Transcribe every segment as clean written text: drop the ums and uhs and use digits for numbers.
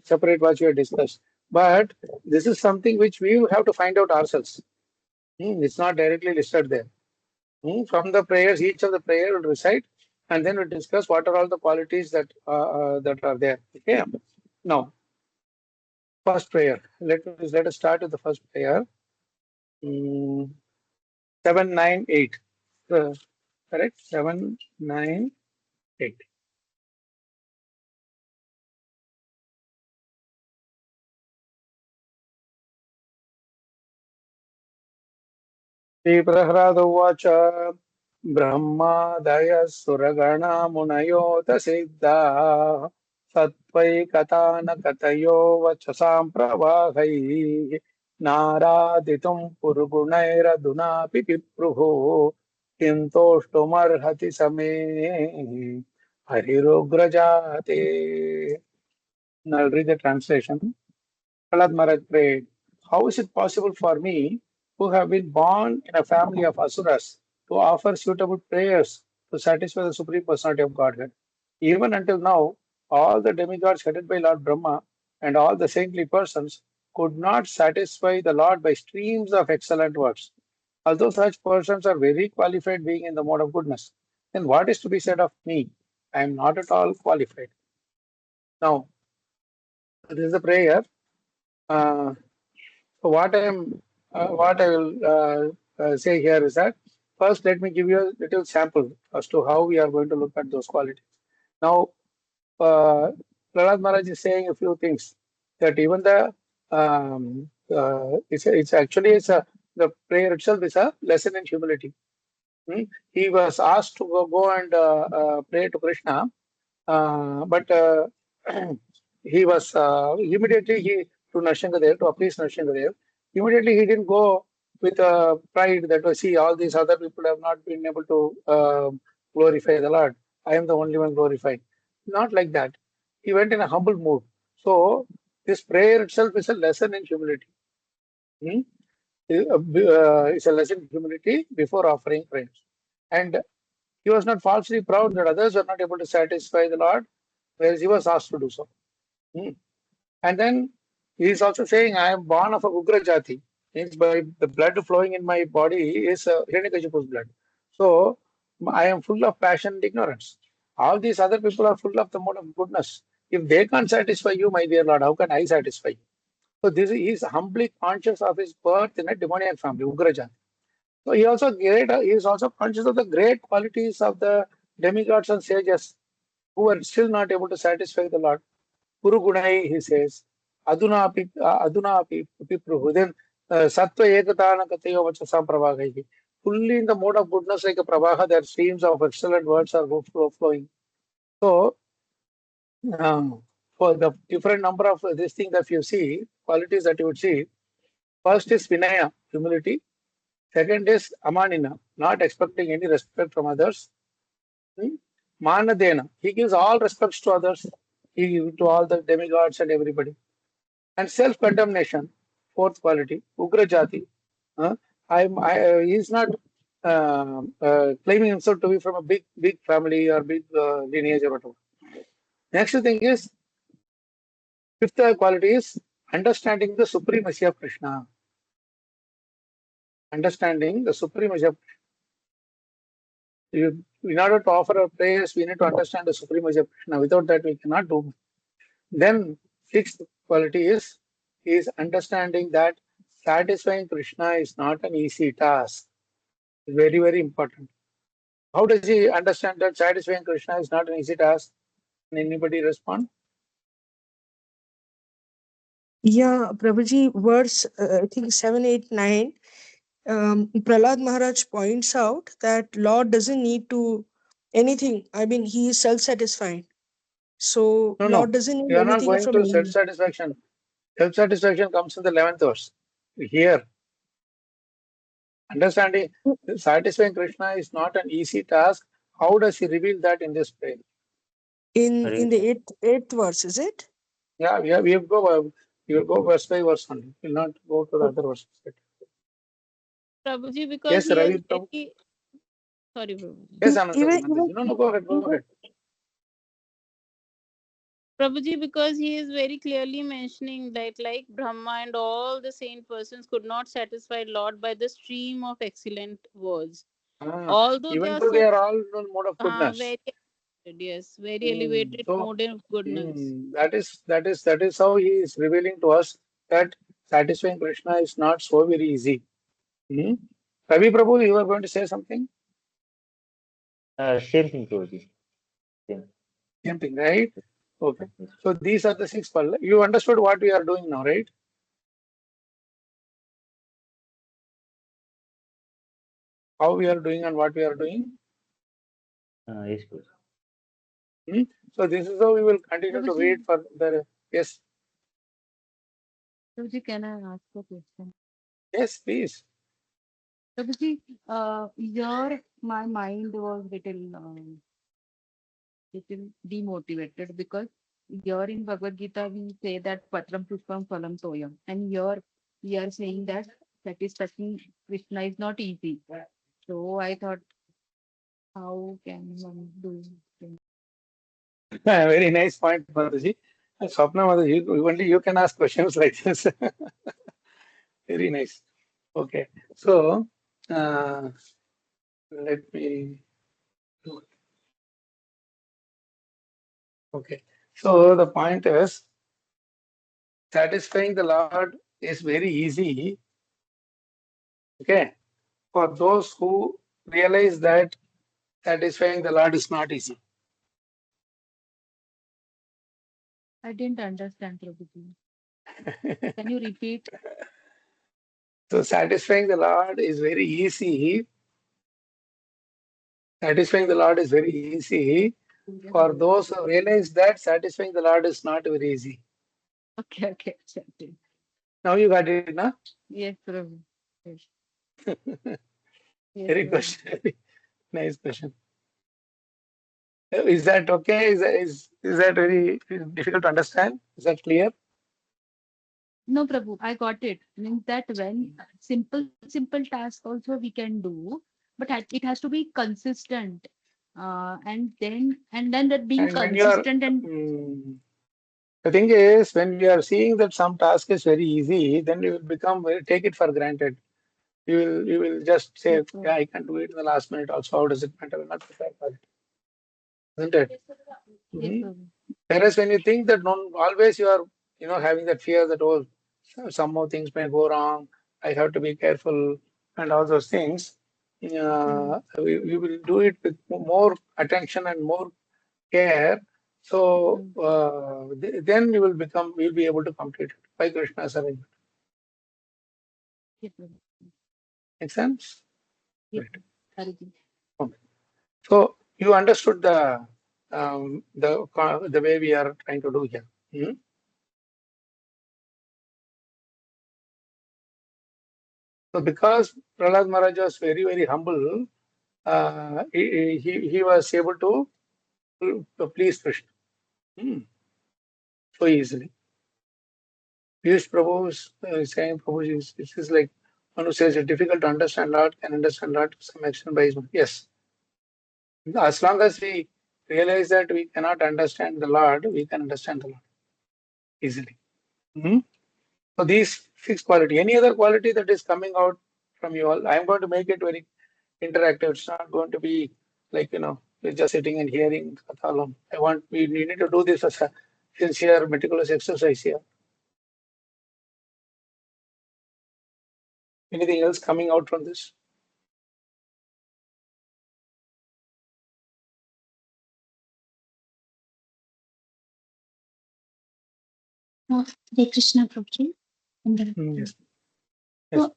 separate what you have discussed. But this is something which we have to find out ourselves. It's not directly listed there. From the prayers, each of the prayer will recite, and then we'll discuss what are all the qualities that are there. Okay. Now, first prayer. Let us start with the first prayer. 798. Correct? 798. Shri Prahlad Uvacha Brahmadaya Suragana Munayota Siddha Satvai Katayo Vachasam Pravahai Naraditum Purgunaira Dunapi Pipruho Kintoshtomarhati Same Harirugrajate. Now I'll read the translation. Prahlad Maharaj prayed, how is it possible for me, who have been born in a family of asuras, to offer suitable prayers to satisfy the Supreme Personality of Godhead? Even until now, all the demigods headed by Lord Brahma and all the saintly persons could not satisfy the Lord by streams of excellent words. Although such persons are very qualified being in the mode of goodness, then what is to be said of me? I am not at all qualified. Now, this is the prayer. So what I will say here is that first let me give you a little sample as to how we are going to look at those qualities. Now, Prahlad Maharaj is saying a few things that even the the prayer itself is a lesson in humility. He was asked to go and pray to Krishna, but he was immediately to Narshingadev, to appease Narshingadev. Immediately he didn't go with pride that see all these other people have not been able to glorify the Lord. I am the only one glorified. Not like that. He went in a humble mood. So this prayer itself is a lesson in humility. It's a lesson in humility before offering prayers. And he was not falsely proud that others were not able to satisfy the Lord, whereas he was asked to do so. And then he is also saying, I am born of a Ugra Jati. Means by the blood flowing in my body is Hiranyakashipu's blood. So I am full of passion and ignorance. All these other people are full of the mode of goodness. If they can't satisfy you, my dear Lord, how can I satisfy you? So this he is humbly conscious of his birth in a demoniac family, Ugra Jati. So he is also conscious of the great qualities of the demigods and sages who are still not able to satisfy the Lord. Guru Gunai, he says, Aduna Pipruhu. Then Sattva Ekatana Katayo Vachasam Pravahai. Fully in the mode of goodness, like a Pravaha, there streams of excellent words are flowing. So, for the different number of these things that you see, qualities that you would see, first is Vinaya, humility. Second is Amanina, not expecting any respect from others. Manadena, he gives all respects to others, to all the demigods and everybody. And self-condemnation, fourth quality, Ugra Jati. He is not claiming himself to be from a big family or big lineage or whatever. Next thing is, fifth quality is understanding the supremacy of Krishna. Understanding the supremacy of Krishna. In order to offer our prayers, we need to understand the supremacy of Krishna. Without that, we cannot do. Then, sixth quality is understanding that satisfying Krishna is not an easy task. It's very, very important. How does he understand that satisfying Krishna is not an easy task? Can anybody respond? Yeah, Prabhuji, verse I think 7, 8, 9. Prahlad Maharaj points out that Lord doesn't need to anything. I mean, he is self-satisfied. So Lord doesn't need you are not anything going from to me. self-satisfaction. Self-satisfaction comes in the 11th verse. Here, understanding satisfying Krishna is not an easy task. How does he reveal that in this prayer? In the eighth verse, is it? Yeah, we will go verse by verse only. We will not go to the other verses. Prabhuji, because yes, he Ravi, has very... Sorry, Prabhuji. Yes, Ananda. No, go ahead. Prabhuji, because he is very clearly mentioning that like Brahma and all the saint persons could not satisfy Lord by the stream of excellent words. Although they Even are though they so are all in mode of goodness. very elevated, yes, very elevated So mode of goodness. that is how he is revealing to us that satisfying Krishna is not so very easy. Hmm? Ravi Prabhu, you were going to say something? Same thing, Prabhuji. Same. Same thing, right? Okay. So these are the six palla. You understood what we are doing now, right? How we are doing and what we are doing. Yes, Prabhuji. Hmm? So this is how we will continue to read Prabhuji, for the yes, Prabhuji, can I ask a question? yes, please. Prabhuji, here my mind was little demotivated because here in Bhagavad Gita we say that Patram Pushpam Phalam Toyam, and here we are saying that satisfying Krishna is not easy. So I thought, how can one do things? Very nice point, Mataji. Swapna Mataji, only you can ask questions like this. Very nice. Okay. So let me do. Okay. So the point is satisfying the Lord is very easy. Okay. For those who realize that satisfying the Lord is not easy. I didn't understand, Prabhuji. Can you repeat? So satisfying the Lord is very easy. Satisfying the Lord is very easy for those who realize that satisfying the Lord is not very easy. Okay, okay, accepted. Now you got it, na? Yes, Prabhu. Yes, yes, Very Prabhu. question. Nice question. Is that okay? Is that very difficult to understand? Is that clear? No, Prabhu, I got it. Means that when simple task also we can do, but it has to be consistent. And then that being And when you are, consistent and the thing is, when we are seeing that some task is very easy, then you will become take it for granted. You will just say, yes, yeah, Prabhu. I can do it in the last minute also. How does it matter? We're not prepared for it, isn't it? Yes, Mhm. Prabhu. Whereas when you think that non always you are, having that fear that oh, some more things may go wrong. I have to be careful and all those things. Hmm. We will do it with more attention and more care. So Hmm. then you'll be able to complete it by Krishna's arrangement. Yes, Prabhu. Make sense? Yes, Right. Hariji. Okay. So you understood the way we are trying to do here. Hmm? So because Prahlad Maharaj was very, very humble, he was able to please Krishna so easily. Piyush Prabhu is saying, Prabhu, this is like one who says it's difficult to understand Lord can understand Lord to some extent by his mind. Yes, as long as we realize that we cannot understand the Lord, we can understand the Lord easily. Hmm? So these six quality, any other quality that is coming out from you all, I am going to make it very interactive. It's not going to be like, we're just sitting and hearing Katha alone. We need to do this as a sincere, meticulous exercise here. Anything else coming out from this? Hare Krishna Prabhuji. Yes. Yes. So,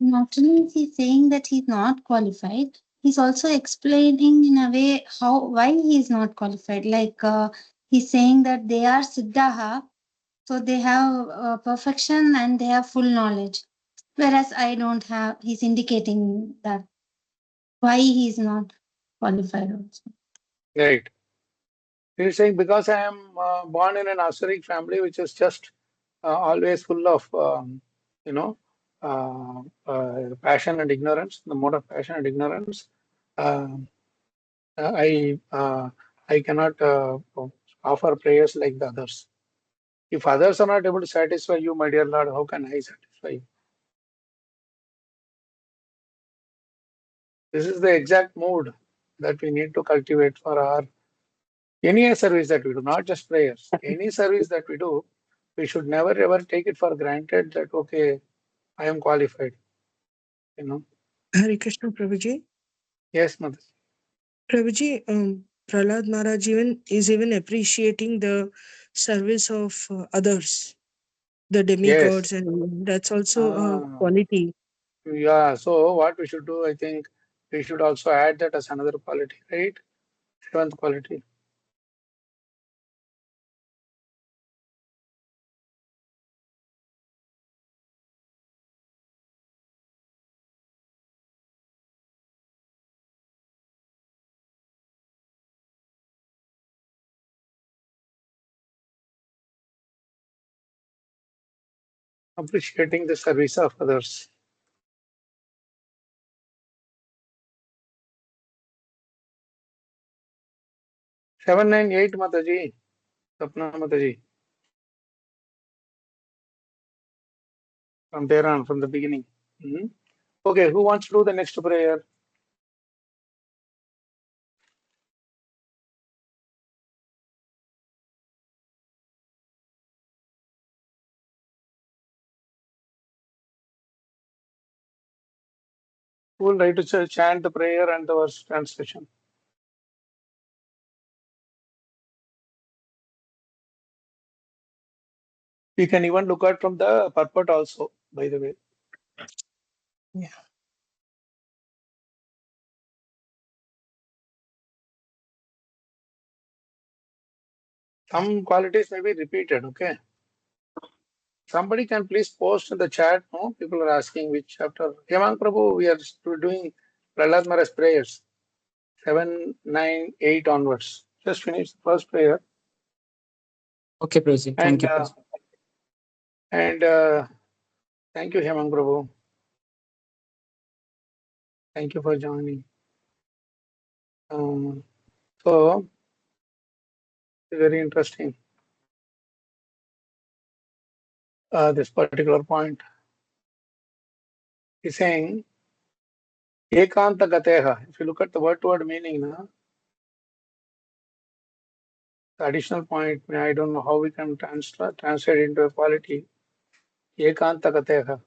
not only is he saying that he's not qualified, he's also explaining in a way why he is not qualified. Like he's saying that they are siddhaha, so they have perfection and they have full knowledge. Whereas I don't have. He's indicating that why he's not qualified also. Right. He's saying because I am born in an Asuric family, which is just always full of, you know, passion and ignorance, the mode of passion and ignorance. Uh, I cannot offer prayers like the others. If others are not able to satisfy you, my dear Lord, how can I satisfy you? This is the exact mood that we need to cultivate for our any service that we do, not just prayers. Any service that we do, we should never ever take it for granted that okay, I am qualified. You know. Hare Krishna, Prabhuji. Yes, Mother. Prabhuji, Prahlad Maharaj is even appreciating the service of others, the Yes. demigods, and that's also a Ah, quality. yeah. So what we should do, I think, we should also add that as another quality, right? Seventh quality. Appreciating the service of others. 798 Mataji. Sapna Mataji. From there on, from the beginning. Mhm. Okay, who wants to do the next prayer? Who will like to chant the prayer and the verse translation? We can even look at from the purport also, by the way. Yeah. Some qualities may be repeated, okay? Somebody can please post in the chat, no? People are asking which chapter. Hemang Prabhu, we are doing Prahlad Maharaj prayers. 7, 9, 8 onwards. Just finish the first prayer. Okay, Prabhuji. Thank you. Prabhuji. Thank you, Hemang Prabhu. Thank you for joining. So, it's very interesting. This particular point. He's saying, Ekanta Gateha. If you look at the word-to-word meaning, the additional point, I don't know how we can translate into a quality. Ekanta Gateha.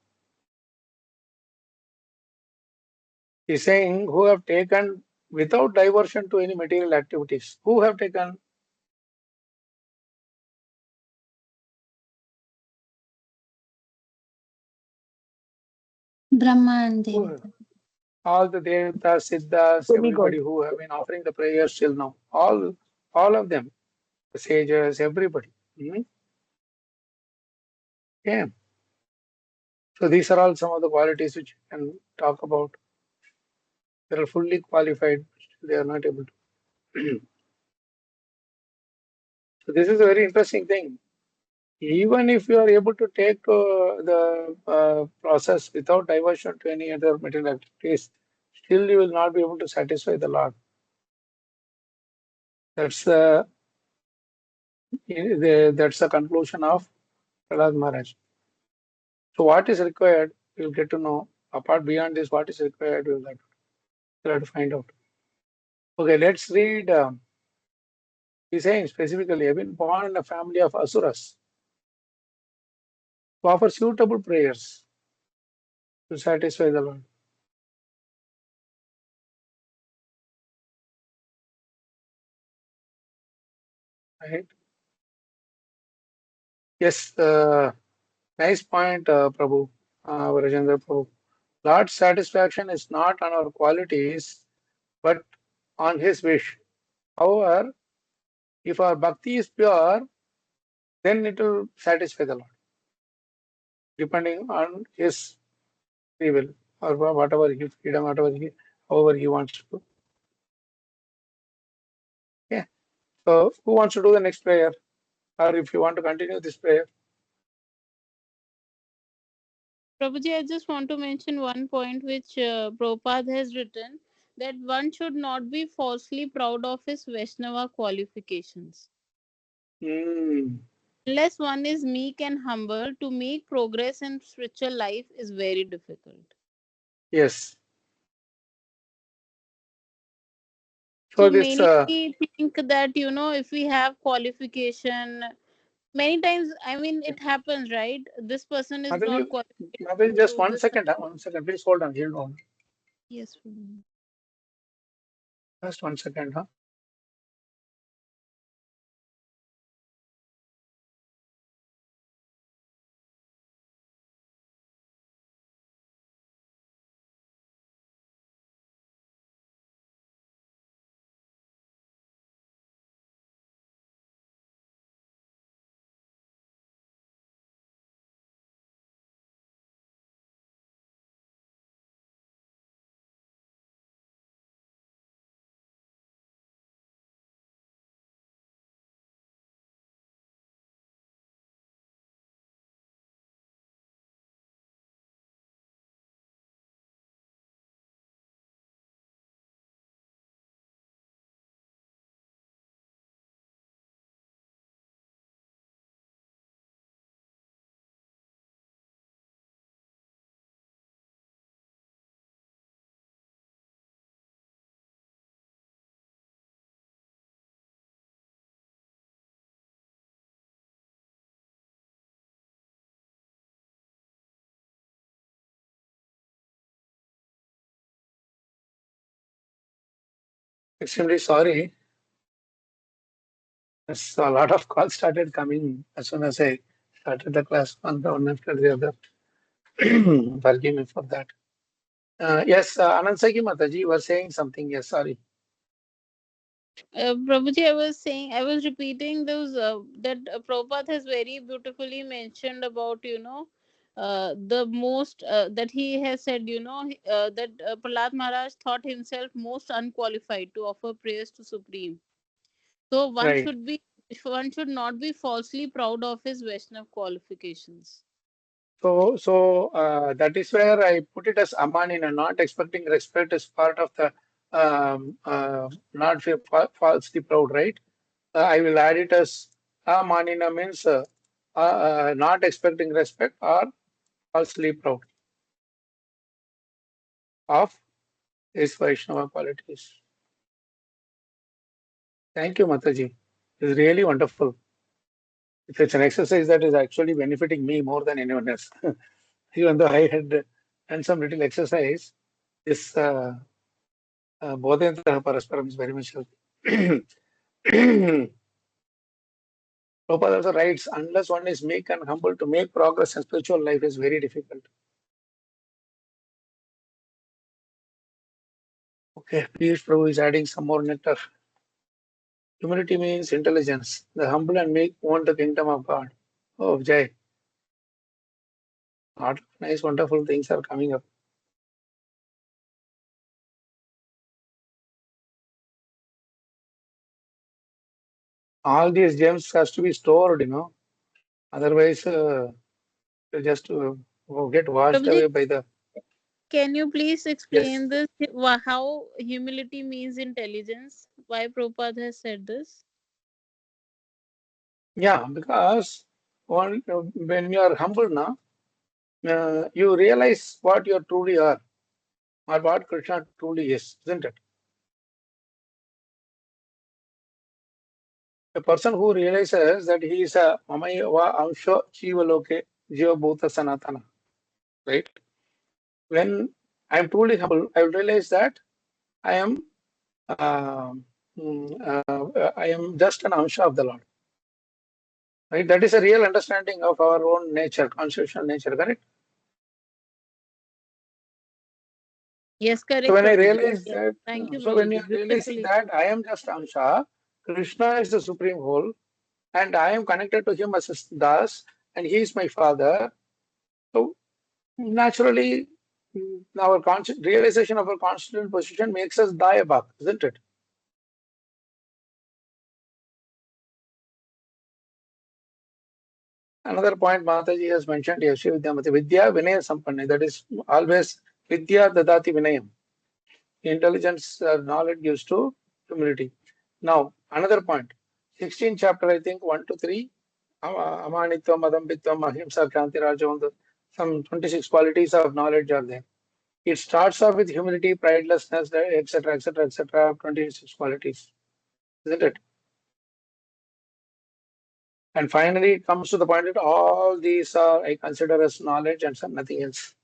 He's saying, who have taken without diversion to any material activities. Who have taken? Brahma and Devata. All the Devatas, Siddhas, everybody who have been offering the prayers till now. All of them. The sages, everybody. Yeah. So these are all some of the qualities which you can talk about. They are fully qualified, they are not able to. So this is a very interesting thing. Even if you are able to take the process without diversion to any other material activities, still you will not be able to satisfy the Lord. That's the conclusion of Prahlad Maharaj. So what is required, we will get to know. Apart beyond this, what is required, we will have to find out. Okay, let's read. He's saying specifically, I've been born in a family of asuras to offer suitable prayers to satisfy the Lord. Right? Yes, nice point, Prabhu, Rajendra Prabhu. Lord's satisfaction is not on our qualities, but on His wish. However, if our bhakti is pure, then it will satisfy the Lord, depending on His free will or whatever His freedom, however He wants to do. Yeah. So, who wants to do the next prayer? Or if you want to continue this prayer? Prabhuji, I just want to mention one point which Prabhupada has written, that one should not be falsely proud of his Vaishnava qualifications. Unless one is meek and humble, to make progress in spiritual life is very difficult. Yes. So this, many think that, if we have qualification, many times, it happens, right? This person is not qualified Mataji, to just do 1 this. second, 1 second, please hold on, hold on. Yes, Prabhuji. Just 1 second, huh? Extremely sorry. Yes, a lot of calls started coming as soon as I started the class, one after the other. Forgive me for that. Yes, Anansaki Mataji, you were saying something. Yes, sorry. Prabhuji, I was repeating those that Prabhupada has very beautifully mentioned about, the most that he has said, that Prahlad Maharaj thought himself most unqualified to offer prayers to Supreme. So Right. one should not be falsely proud of his Vaishnav qualifications. So that is where I put it as Amanina, not expecting respect is part of the not falsely proud, right? I will add it as Amanina means not expecting respect or falsely proud of his Vaishnava qualities. Thank you, Mataji. It's really wonderful. It's an exercise that is actually benefiting me more than anyone else. Even though I had done some little exercise, this Bodhentra Parasparam is very much healthy. Prabhupada also writes, unless one is meek and humble, to make progress in spiritual life is very difficult. Okay, Piyush Prabhu is adding some more nectar. Humility means intelligence. The humble and meek want the kingdom of God. Oh, Jai. A lot of nice, wonderful things are coming up. All these gems has to be stored, Otherwise, you just get washed Prabhuji, away by the. can you please Yes. explain this? How humility means intelligence? Why Prabhupada has said this? Yeah, because when you are humble now, you realize what you truly are or what Krishna truly is, isn't it? A person who realizes that he is a Mamaya Amsho Jiva Loke Jiva Bhuta Sanatana, right? When I am truly humble, I will realize that I am uh, I am just an Amsha of the Lord. Right? That is a real understanding of our own nature, constitutional nature, correct? Yes, So correct, when I Prabhuji. realize Yes. that, Thank you, so when you Prabhuji. are realizing Beautifully. that I am just Amsha, Krishna is the supreme whole, and I am connected to him as a Das, and he is my father. So naturally, our realization of our constitutional position makes us die above, isn't it? Another point Mataji has mentioned, Yashi Vidyamati, Vidya Vinaya Sampanna, that is always Vidya Dadati Vinayam. Intelligence, knowledge gives to humility. Now, another point. 16th chapter, I think 1 to 3. Amanitvam, Adambitvam, Ahimsa, Kranti, Rajavan. Some 26 qualities of knowledge are there. It starts off with humility, pridelessness, etc., etc., etc. 26 qualities, isn't it? And finally, it comes to the point that all these are, I consider as knowledge and some nothing else.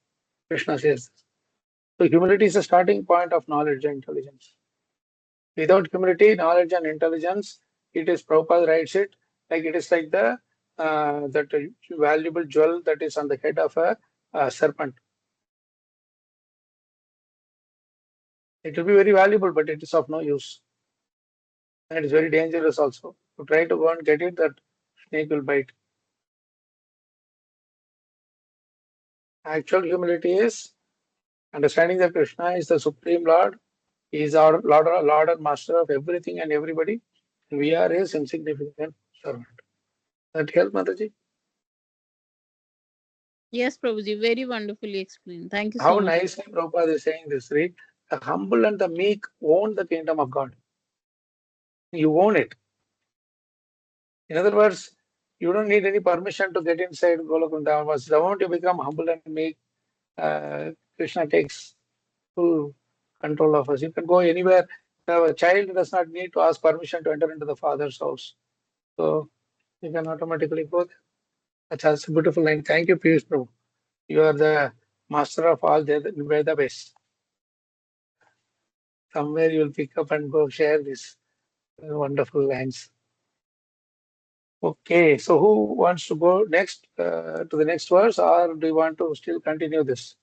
Krishna says this. So humility is the starting point of knowledge and intelligence. Without humility, knowledge and intelligence, it is Prabhupada writes it like it is like the that valuable jewel that is on the head of a serpent. It will be very valuable, but it is of no use. And it is very dangerous also. To try to go and get it, that snake will bite. Actual humility is understanding that Krishna is the Supreme Lord. He is our Lord and Master of everything and everybody. And we are his insignificant servant. That help, Mataji? Yes, Prabhuji, very wonderfully explained. Thank you How so much. nicely Prabhupada is saying this, read. The humble and the meek own the kingdom of God. You own it. In other words, you don't need any permission to get inside Golokunda. The moment you become humble and meek, Krishna takes full control of us. You can go anywhere. The child does not need to ask permission to enter into the father's house. So you can automatically go there. That's a beautiful line. Thank you, Piyush Prabhu. You are the master of all the best. Somewhere you will pick up and go share these wonderful lines. Okay, so who wants to go next to the next verse, or do you want to still continue this?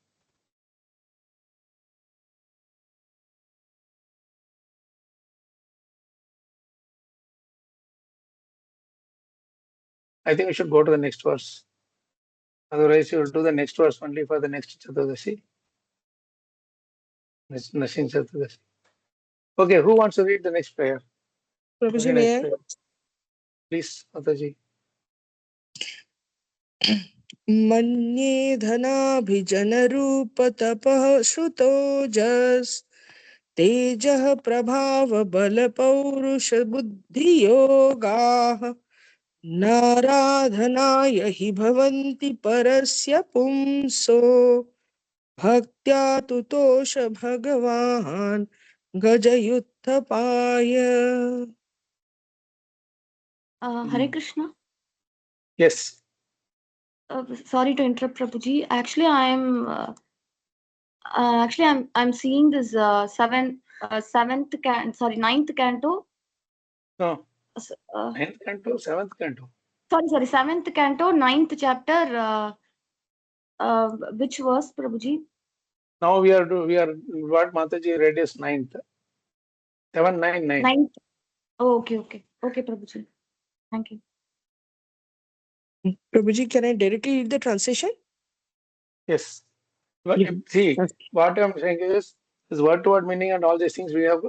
I think we should go to the next verse. Otherwise, you will do the next verse only for the next Chaturdasi. Nothing Chaturdasi. Okay, who wants to read the next prayer? Prabhuji, Very nice may I? prayer. Please, Mataji. मन्ये धनाभिजनरूपतपः श्रुतोजस् तेजः प्रभावबलपौरुषबुद्धियोगाः नाराधनाय हि भवन्ति परस्य पुंसो भक्त्या तुतोष भगवान् गजयुत्थपाय. Hare Krishna. Yes. Sorry to interrupt, Prabhuji. Actually, I'm seeing this ninth canto. No. Uh, Ninth canto, seventh canto. sorry, seventh canto, ninth chapter. Which verse, Prabhuji? Now we are what Mataji read is ninth. 799. Ninth. Oh, okay, Prabhuji. Thank you. Prabhuji, can I directly read the translation? Yes. But Yeah. see, Okay. what I'm saying is word to word meaning and all these things. We have a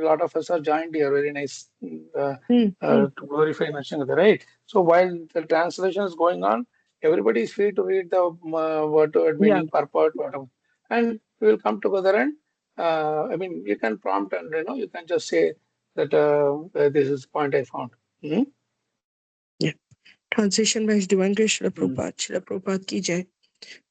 lot of us are joined here. Very nice to glorify Nashangada, right? So while the translation is going on, everybody is free to read the word to word Yeah. meaning, purport, whatever, and we will come together and I mean, you can prompt and you can just say that this is the point I found. Hmm? Yeah. Translation by His Divine Grace Srila Prabhupada. Srila Prabhupada ki jai.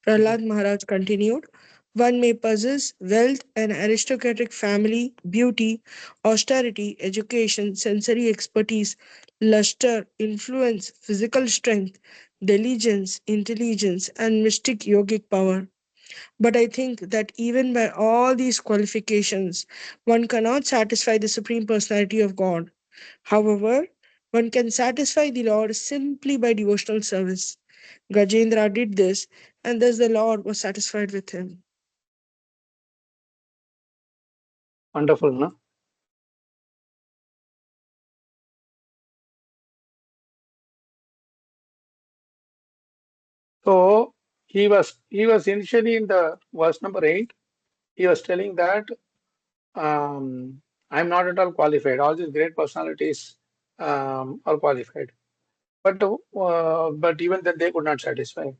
Prahlad Maharaj continued, one may possess wealth, an aristocratic family, beauty, austerity, education, sensory expertise, luster, influence, physical strength, diligence, intelligence, and mystic yogic power. But I think that even by all these qualifications, one cannot satisfy the Supreme Personality of God. However, one can satisfy the Lord simply by devotional service. Gajendra did this, and thus the Lord was satisfied with him. Wonderful, no? So he was initially in the verse number 8. He was telling that I'm not at all qualified. All these great personalities are qualified, but even then they could not satisfy.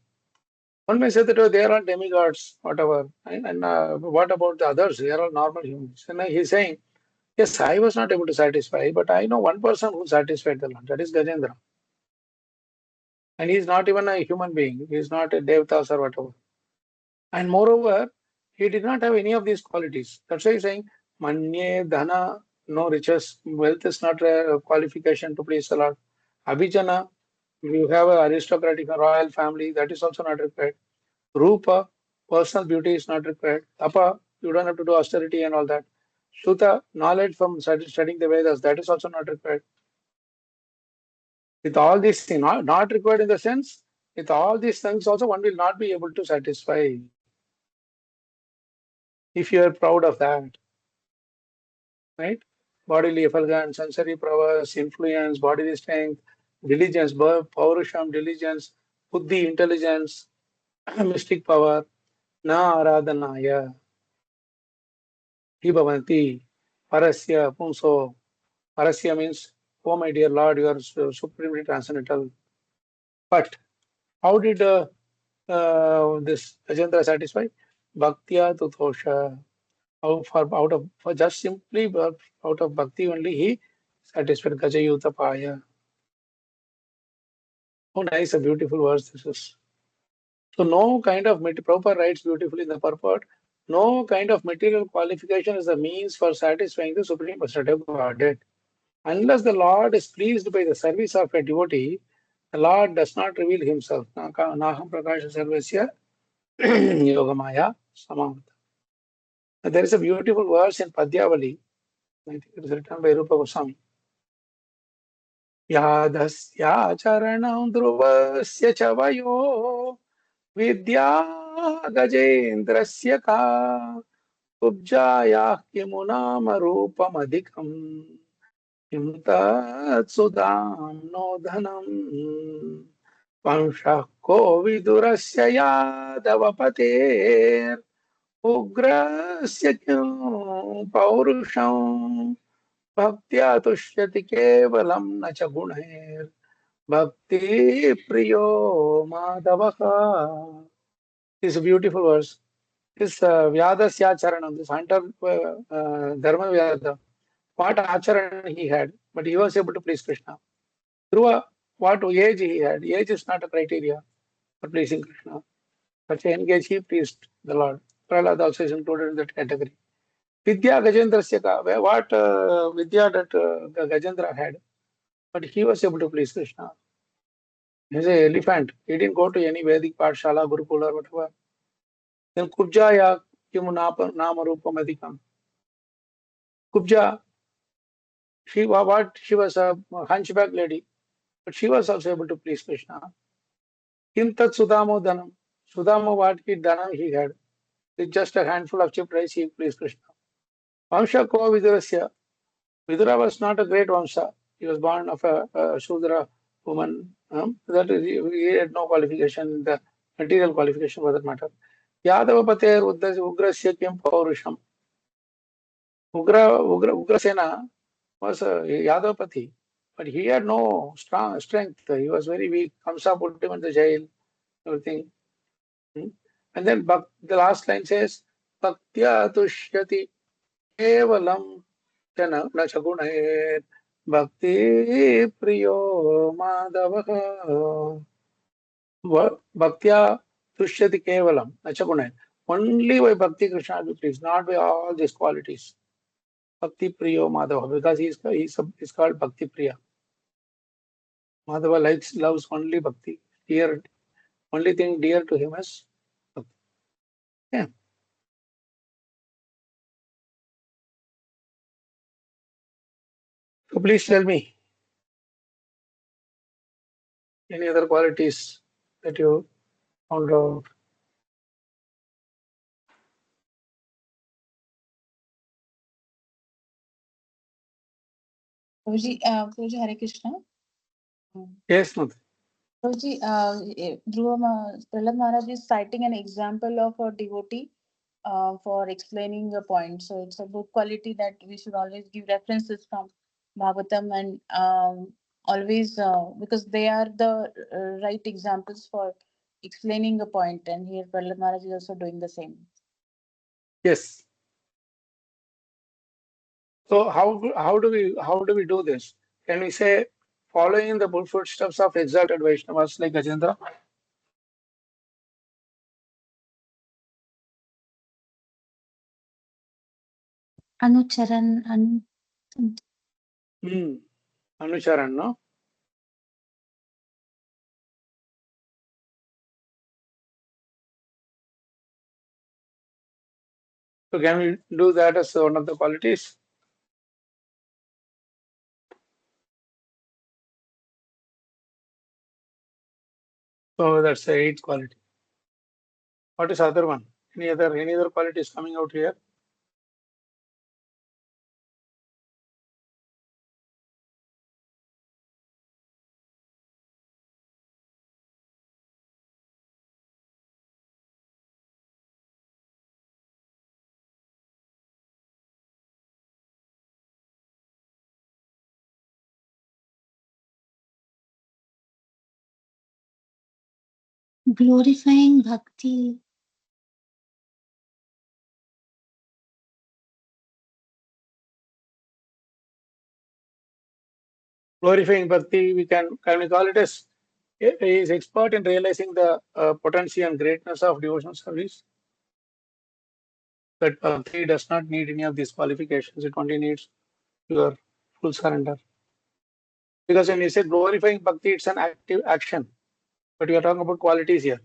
One may say that they are all demigods, whatever. And what about the others? They are all normal humans. And he's saying Yes, I was not able to satisfy, but I know one person who satisfied the Lord. That is Gajendra. And he is not even a human being. He is not a Devatas or whatever. And moreover, he did not have any of these qualities. That's why he's saying, Manye, Dhana, no riches. Wealth is not a qualification to please the Lord. Abhijana, you have an aristocratic royal family, that is also not required. Rupa, personal beauty is not required. Tapa, you don't have to do austerity and all that. Shuta, knowledge from studying the Vedas, that is also not required. With all these things, not required in the sense, with all these things also one will not be able to satisfy if you are proud of that, right? Bodily effulgence, sensory prowess, influence, bodily strength, diligence, paurusham, diligence, buddhi, intelligence, mystic power, na aradhanaya, hibhavanti, parasya, punso. Parasya means, oh my dear Lord, you are supremely transcendental. But how did this Ajendra satisfy? Bhaktya tutosha. Out of for just simply out of bhakti only he satisfied Gajayuta Paya. How nice a beautiful verse this is. So no kind of Prabhupada writes beautifully in the purport. No kind of material qualification is the means for satisfying the supreme personality of Godhead. Unless the Lord is pleased by the service of a devotee, the Lord does not reveal himself. Naham prakasha sarvasya yogamaya samamata. There is a beautiful verse in Padyavali. I think it is written by Rupa Goswami. याधस्याचरणं ध्रुवस्य च वयो विद्या गजेन्द्रस्य का कुब्जायाः किमु नाम रूपमधिकम् किं तत्सुदाम्नो धनम् वंशः को विदुरस्य यादवपतेर्उग्रस्य किं पौरुषम् भक्त्या तुष्यति केवलं न च गुणैर् Bhakti Priyo Madhavaha. This is a beautiful verse. This Vyadasya Charanam, this hunter Dharma Vyada, what Acharan he had, but he was able to please Krishna. Through what age he had. Age is not a criteria for pleasing Krishna. Such an age he pleased the Lord. Prahlad also is included in that category. Vidya Gajendrasya ka, what Vidya that Gajendra had, but he was able to please Krishna. He's an elephant. He didn't go to any Vedic Pathshala, Gurukula, or whatever. Then Kubjaya Kimu Nama Rupam Adhikam. Kubja, she was a hunchback lady, but she was also able to please Krishna. Kim Tat Sudamo Dhanam. Sudamo what he Dhanam he had. With just a handful of chipped rice, he pleased Krishna. Vamsha Ko Vidurasya. Vidura was not a great Vamsa. He was born of a Shudra woman. That is, he had no qualification, the material qualification for that matter. Yadava Pater Ugrasya Kim Paurusham. Ugrasena was a Yadavapati, but he had no strong strength. He was very weak. Kamsa put him in the jail, everything. And then the last line says, Bhaktya Tushyati Kevalam Chana Nachagunair Bhakti Priyo Madhavaha. Bhaktya Tushyati Kevalam Nachagunair. Only by Bhakti Krishna will be pleased, not by all these qualities. Bhakti Priyo Madhava, because he's called Bhakti Priya. Madhava loves only Bhakti. Dear, only thing dear to him is Bhakti. Yeah. So please tell me any other qualities that you found out. Prabhuji, Hare Krishna. Yes, Mother. Prabhuji, Prahlad Maharaj is citing an example of a devotee for explaining a point. So it's a good quality that we should always give references from Bhagavatam and always because they are the right examples for explaining a point. And here Prahlad Maharaj is also doing the same. Yes. So how do we do this? Can we say following in the footsteps of exalted Vaishnavas like Gajendra? Anucharan, Anucharan, no? So can we do that as one of the qualities? So that's the eighth quality. What is other one? Any other qualities coming out here? glorifying bhakti. Glorifying bhakti, can we call it as he is expert in realizing the potency and greatness of devotional service. But bhakti does not need any of these qualifications. It only needs your full surrender. Because when you say glorifying bhakti, it's an active action. But we are talking about qualities here.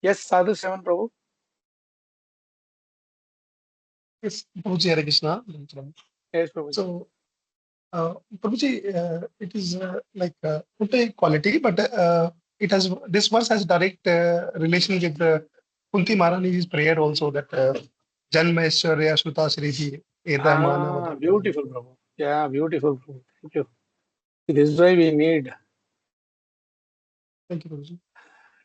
Yes, Sadhu Seven Prabhu. Yes, Prabhuji, Hare Krishna. Yes, Prabhu. So, Prabhuji, it is put a quality, but it has this verse has direct relation with the Kunti Maharani's prayer also that Janma Aishwarya Shruta Srihi Eda Manava. Beautiful, Prabhu. Yeah, beautiful, Prabhu. Thank you. This is why we need Thank you, Prabhuji.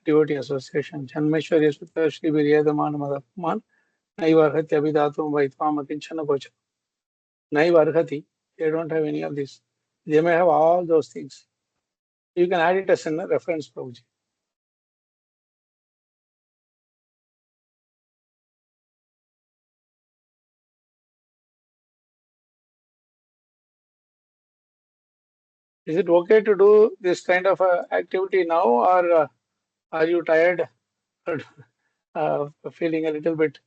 devotee association. Janmeshwarya Sutta Shri Viryadaman Madhaman Naivarhati Abhidatum Vaitvam Akinchana Gocha. Naivarhati. They don't have any of this. They may have all those things. You can add it as a reference, Prabhuji. Is it okay to do this kind of activity now, or are you tired, feeling a little bit,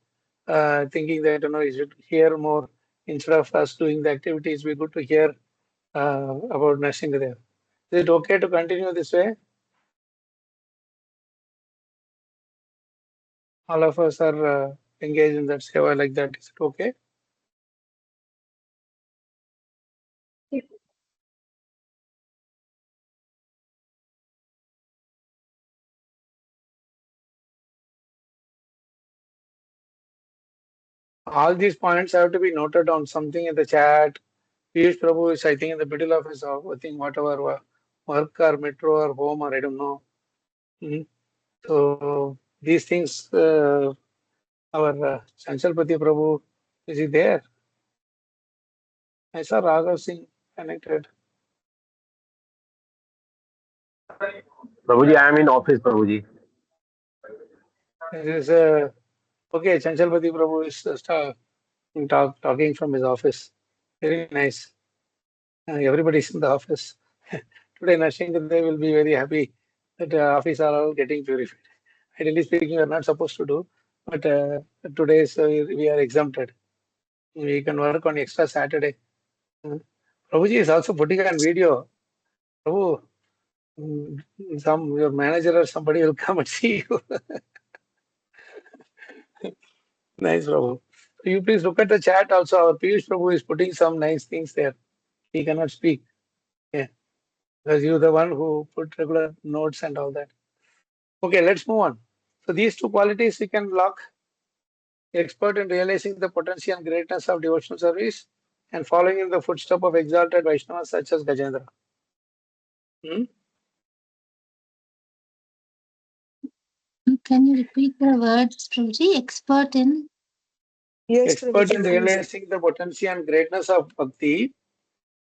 thinking that you should hear more instead of us doing the activities? Be good to hear about Nrsimhadev. Is it okay to continue this way? All of us are engaged in that seva like that. Is it okay? All these points have to be noted down something in the chat. Piyush Prabhu is, I think, in the middle of his thing, whatever work or metro or home or I don't know. So these things, our Sanchalpati Prabhu, is he there? I saw Raghav Singh connected. Prabhuji, I am in office, Prabhuji. This is okay. Sanchalpati Prabhu is talking from his office. Very nice. Everybody's in the office. Today, Nrsimhadev will be very happy that office are all getting purified. Ideally speaking, we are not supposed to do, but today we are exempted. We can work on extra Saturday. Prabhuji is also putting on video. Prabhu, your manager or somebody will come and see you. Nice, Prabhu. You please look at the chat also. Our Piyush Prabhu is putting some nice things there. He cannot speak. Yeah. Because you're the one who put regular notes and all that. Okay, let's move on. So these two qualities we can lock. Expert in realizing the potency and greatness of devotional service and following in the footsteps of exalted Vaishnavas such as Gajendra. Can you repeat the words, Prabhuji? Expert in? Yes, Expert in Prabhuji, please. realizing the potency and greatness of bhakti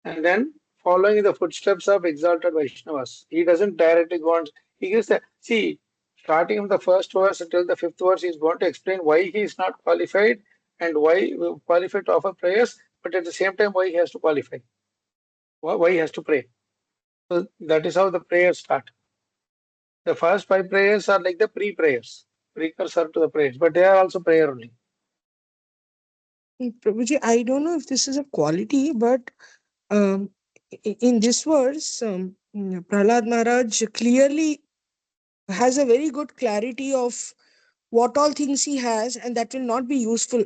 and then following the footsteps of exalted Vaishnavas. He doesn't directly go on. He gives the, see, starting from the first verse until the fifth verse, he's going to explain why he is not qualified and why qualified to offer prayers, but at the same time, why he has to qualify? Why he has to pray? So that is how the prayers start. The first 5 prayers are like the pre-prayers, precursor to the prayers, but they are also prayer only. Prabhuji, I don't know if this is a quality, but um, in this verse, Prahlad Maharaj clearly has a very good clarity of what all things he has, and that will not be useful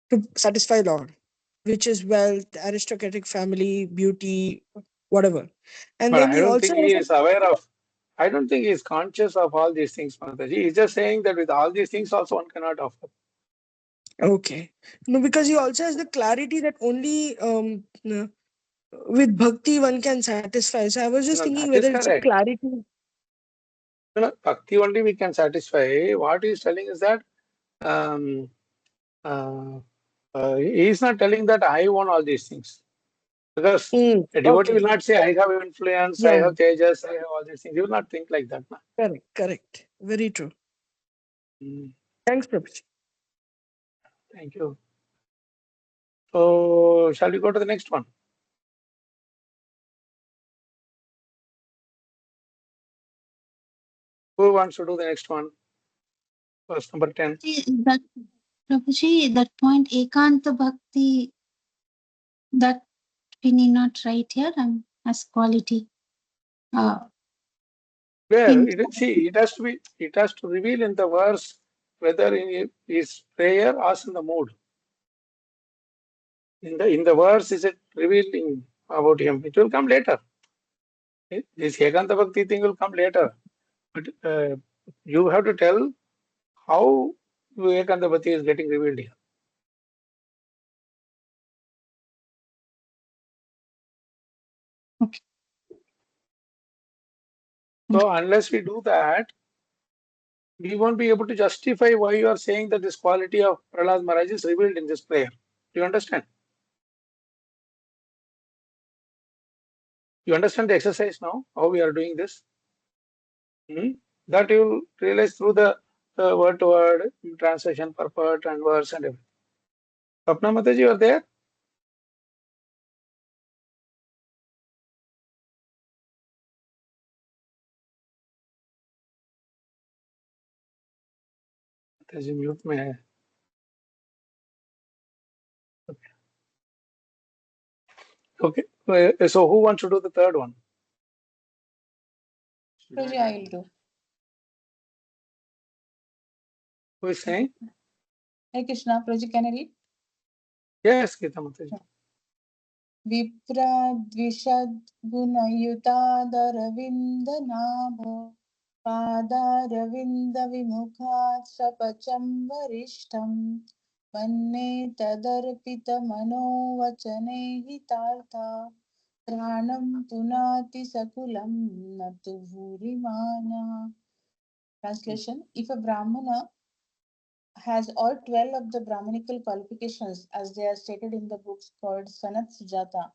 to satisfy Lord, which is wealth, aristocratic family, beauty, whatever. And But then I he don't also think he has is aware of, I don't think he is conscious of all these things, Mataji. He is just saying that with all these things also one cannot offer. okay. No, because he also has the clarity that only with bhakti one can satisfy. So I was just No, thinking that whether is it's a correct. clarity. Bhakti only we can satisfy. What he is telling is that um, he is not telling that I want all these things. Because a devotee Okay. will not say, I have influence, I Yeah. have tejas, I have all these things. He will not think like that. Na? Correct. Correct. Very true. Mm, Thanks, Prabhuji. thank you. So, shall we go to the next one? Who wants to do the next one? Verse number 10. That Prabhuji, that point Ekanta Bhakti, that we need not write here as quality. Where? In It has to reveal in the verse whether in his prayer or in the mood. In the verse, is it revealing about him? It will come later. This Ekanta Bhakti thing will come later. But you have to tell how Ekanta Bhakti is getting revealed here. okay. So unless we do that, we won't be able to justify why you are saying that this quality of Prahlad Maharaj is revealed in this prayer. Do you understand? You understand the exercise now, how we are doing this? That you will realize through the word to word, translation, purport, and verse and everything. Sapna Mataji, you are there? Mataji, mute me. Okay. So who wants to do the third one? Prabhuji, I will do. Who is saying? Hare Krishna, Prabhuji, can I read? Yes, Gita Mataji. विप्राद्विषद्गुणयुतादरविन्दनाभो पादारविन्दविमुखात् सपचं वरिष्ठं मन्ये तदर्पितमनोवचने हितार्था त्राणं पुनाति सकुलं न तु भूरिमानः. Translation: If a Brahmana has all 12 of the Brahminical qualifications as they are stated in the books called Sanat Sujata,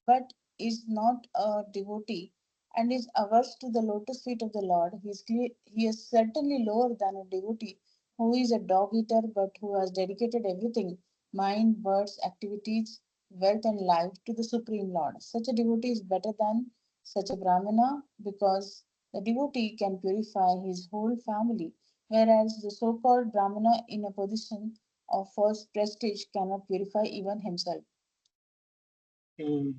but is not a devotee and is averse to the lotus feet of the Lord, he is certainly lower than a devotee who is a dog eater but who has dedicated everything mind, words, activities, wealth, and life to the Supreme Lord. Such a devotee is better than such a Brahmana because the devotee can purify his whole family, whereas the so called Brahmana in a position of false prestige cannot purify even himself. Mm.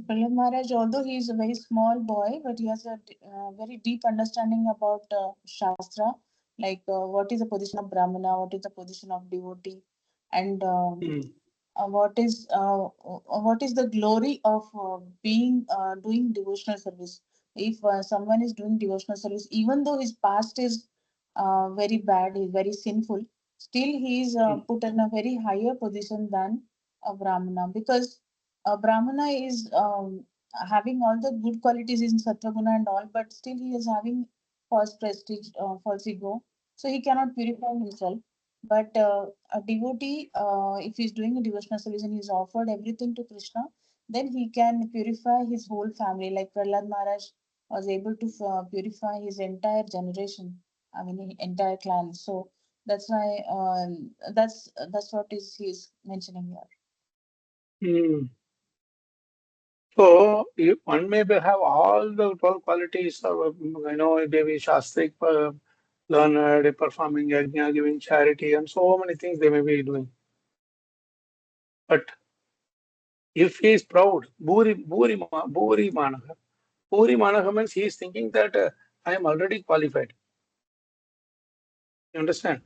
Prahlad Maharaj, although he is a very small boy, but he has a very deep understanding about Shastra, like what is the position of Brahmana, what is the position of devotee, and what is the glory of being doing devotional service. If someone is doing devotional service, even though his past is very bad, is very sinful, still he is put in a very higher position than a Brahmana, because a Brahmana is having all the good qualities in Sattva and all, but still he is having false prestige, false ego, so he cannot purify himself. But a devotee, if he's doing a devotional service and he's offered everything to Krishna, then he can purify his whole family. Like Prahlad Maharaj was able to purify his entire generation, I mean, entire clan. So that's why that's what is he's mentioning here. So one may have all the 12 qualities of, maybe Shastric, learned, performing yajna, giving charity, and so many things they may be doing. But if he is proud, Bhuri Manaha means he is thinking that I am already qualified. You understand?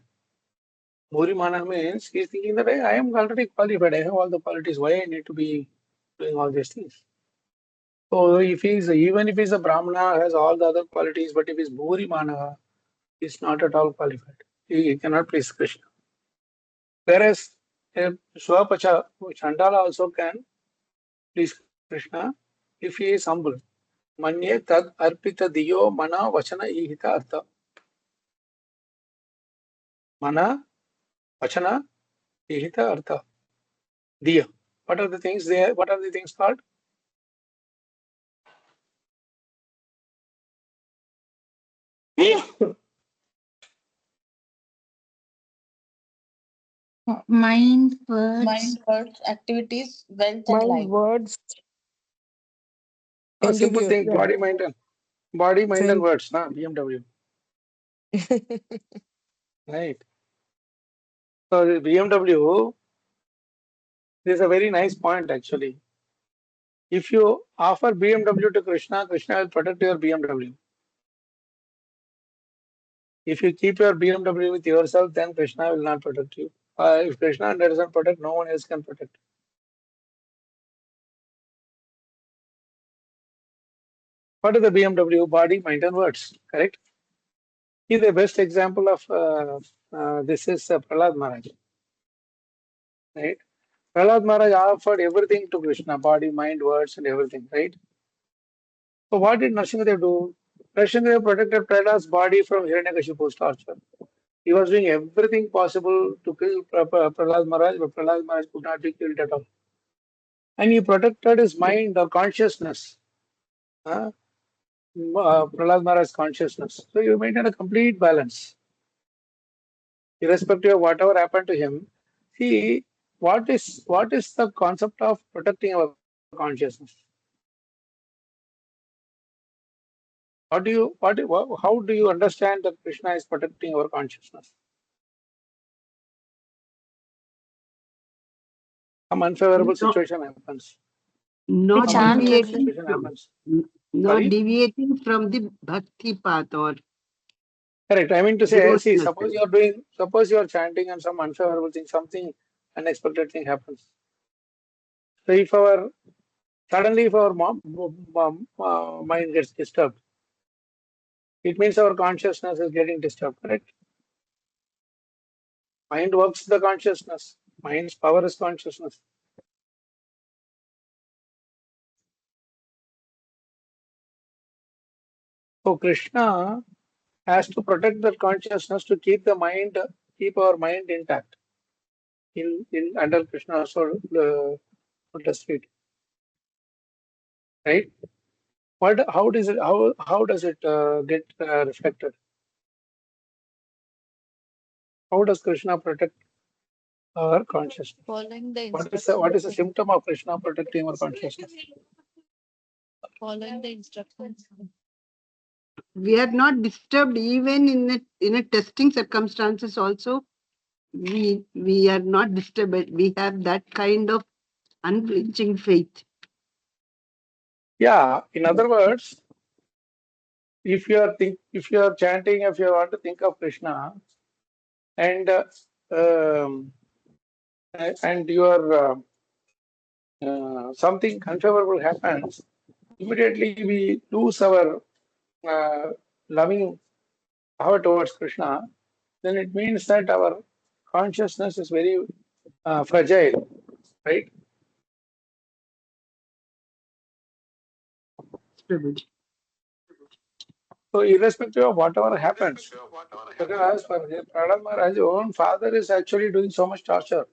Bhuri Manaha means he is thinking that I am already qualified. I have all the qualities. Why I need to be doing all these things? So if even if he's a Brahmana, has all the other qualities, but if he's Bhuri Manaha, he's not at all qualified. He cannot please Krishna. Whereas a Swapacha, Chandala also can please Krishna if he is humble. Manye tad arpita diyo mana vachana ihita artha. Mana vachana ihita artha. Diya. What are the things there? What are the things called? Mind, words. Mind, words, activities, wealth, and My life. words. Simple Endeavor. things, Yeah. body, mind and Friend. words, BMW. Right. So the BMW, this is a very nice point actually. If you offer BMW to Krishna, Krishna will protect your BMW. If you keep your BMW with yourself, then Krishna will not protect you. If Krishna doesn't protect, no one else can protect. What is the BMW? Body, mind, and words. Correct. He is the best example of this is Prahlad Maharaj. Right. Prahlad Maharaj offered everything to Krishna: body, mind, words, and everything. Right. So what did Nrsimhadev do? Nrsimhadev protected Prahlad's body from Hiranyakashipu's torture. He was doing everything possible to kill Prahlad Maharaj, but Prahlad Maharaj could not be killed at all. And he protected his mind or consciousness. Prahlad Maharaj's consciousness. So you maintain a complete balance. Irrespective of whatever happened to him, see what is the concept of protecting our consciousness? How do you understand that Krishna is protecting our consciousness? Some unfavorable situation happens. Not Some unfavorable deviating situation from, happens. not Sorry? deviating from the bhakti path or Correct. I mean to say, see, devotional path. suppose you are chanting and some unfavorable thing, something unexpected thing happens. So if suddenly if our mind gets disturbed, it means our consciousness is getting disturbed, correct? Mind works the consciousness. Mind's power is consciousness. So Krishna has to protect that consciousness to keep our mind intact in under Krishna's lotus feet, right? How does it get reflected? How does Krishna protect our consciousness? Following the What is the instructions. symptom of Krishna protecting our consciousness? Following the instructions. We are not disturbed even in a testing circumstances also. We are not disturbed. We have that kind of unflinching faith. Yeah, in other words, if you are chanting, if you want to think of Krishna, and um, and something unfavorable happens, immediately we lose our loving power towards Krishna. Then it means that our consciousness is very fragile, right? So irrespective of whatever happens, because for Prahlad Maharaj's own father is actually doing so much torture.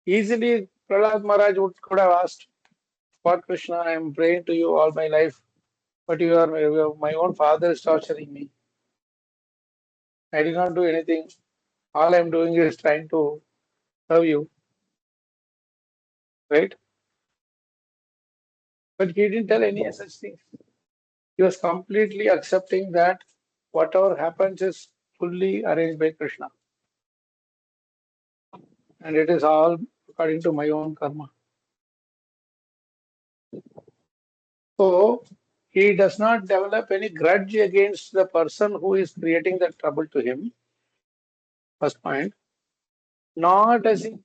Easily Prahlad Maharaj could have asked, "What Krishna, I am praying to you all my life, but my own father is torturing me. I did not do anything. All I am doing is trying to serve you." Right? But he didn't tell any such thing. He was completely accepting that whatever happens is fully arranged by Krishna. And it is all according to my own karma. So he does not develop any grudge against the person who is creating the trouble to him. First point. Nor does he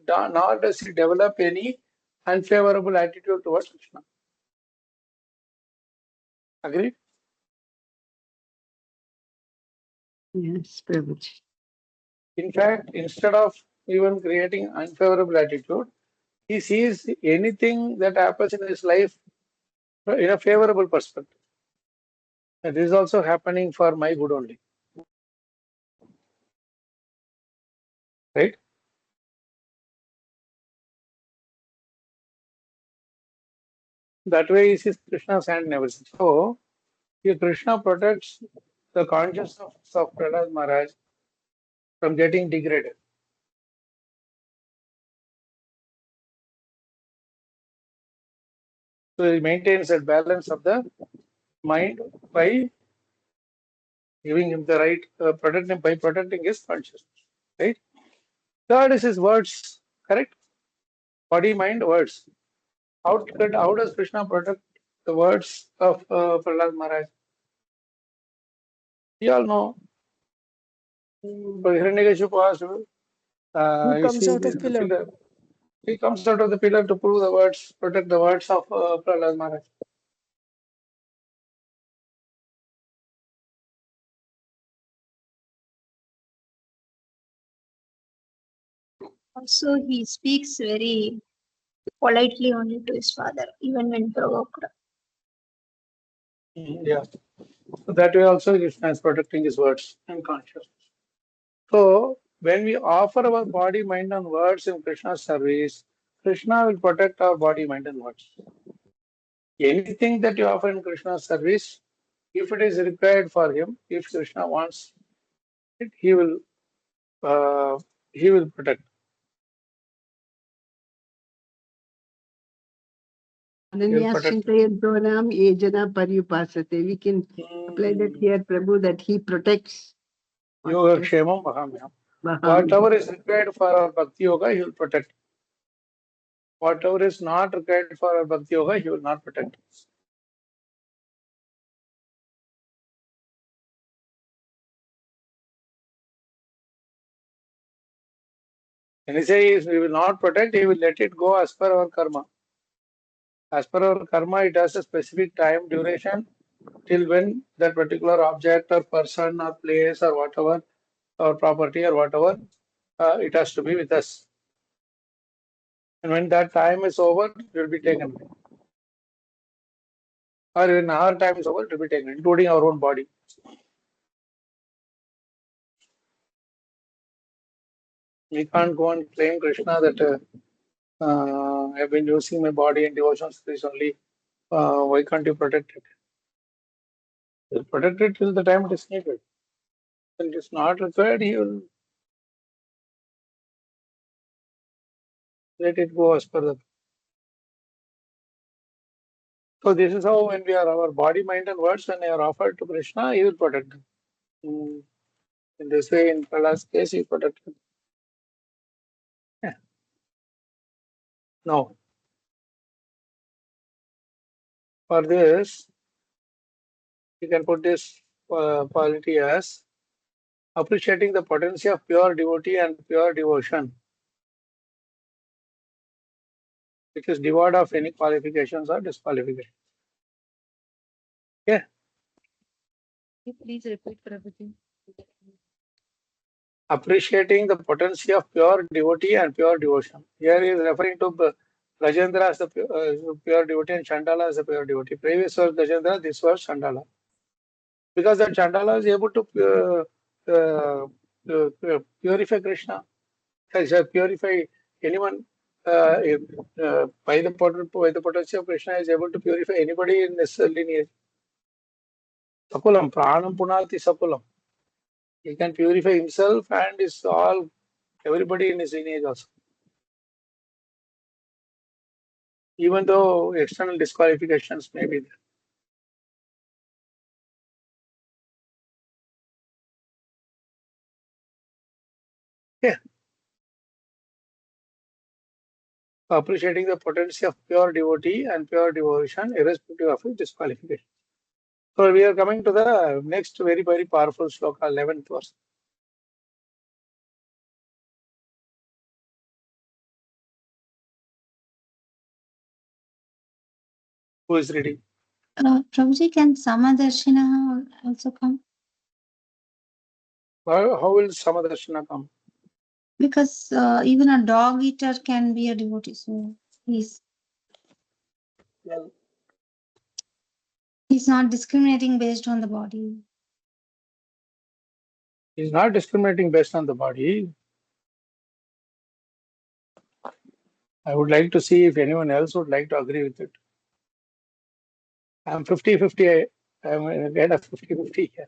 develop any unfavorable attitude towards Krishna. Agree? Yes, Prabhuji. In fact, instead of even creating unfavorable attitude, he sees anything that happens in his life in a favorable perspective. And this is also happening for my good only. Right? That way he sees Krishna's hand in everything. So, if Krishna protects the consciousness of Prahlad Maharaj from getting degraded. So he maintains that balance of the mind by giving him the right, protecting his consciousness. Right? Third is his words. Correct? Body, mind, words. How does Krishna protect the words of Prahlad Maharaj? We all know. But Hiranyakashipu asked, Who you comes see out of the pillar? pillar. He comes out of the pillar to prove the words, protect the words of Prahlad Maharaj. Also, he speaks very politely only to his father, even when provoked. Yeah. So that way also Krishna is protecting his words and consciousness. So when we offer our body, mind, and words in Krishna's service, Krishna will protect our body, mind, and words. Anything that you offer in Krishna's service, if it is required for him, if Krishna wants it, uh, he will protect. Ananya Protect. Shintayadonam Ejana Paryupasate. We can apply that here, Prabhu, that he protects. Yoga Kshemam Mahamyam. Vaham. Whatever is required for our Bhakti Yoga, he will protect. Whatever is not required for our Bhakti Yoga, he will not protect. When he says we will not protect, he will let it go as per our karma. As per our karma, it has a specific time duration till when that particular object or person or place or whatever or property or whatever, it has to be with us. And when that time is over, it will be taken away. Or when our time is over, it will be taken, including our own body. We can't go and claim Krishna that I've been using my body in devotion service only. Why can't you protect it? You'll protect it till the time it is needed. When it is not required, he will let it go as per the. So this is how when we are our body, mind, and words, when they are offered to Krishna, he will protect them. In this way, in Prahlad's case, he protected them. Yeah. Now, for this, you can put this quality as appreciating the potency of pure devotee and pure devotion, which is devoid of any qualifications or disqualifications. Yeah. Please repeat, Prabhuji. Appreciating the potency of pure devotee and pure devotion. Here he is referring to Rajendra as the pure devotee and Chandala as the pure devotee. Previous was Rajendra, this was Chandala. Because that Chandala is able to purify Krishna. Purify anyone by the potency of Krishna is able to purify anybody in this lineage. Sakulam, pranam punati sakulam. He can purify himself and is all everybody in his lineage also. Even though external disqualifications may be there. Yeah. Appreciating the potency of pure devotee and pure devotion irrespective of his disqualification. So we are coming to the next very, very powerful sloka, 11th verse. Who is reading? Prabhuji, can Samadarshina also come? How will Samadarshana come? Because even a dog eater can be a devotee. So he's Well, he's not discriminating based on the body. he's not discriminating based on the body. I would like to see if anyone else would like to agree with it. I'm 50-50. I'm in a kind of 50-50 here.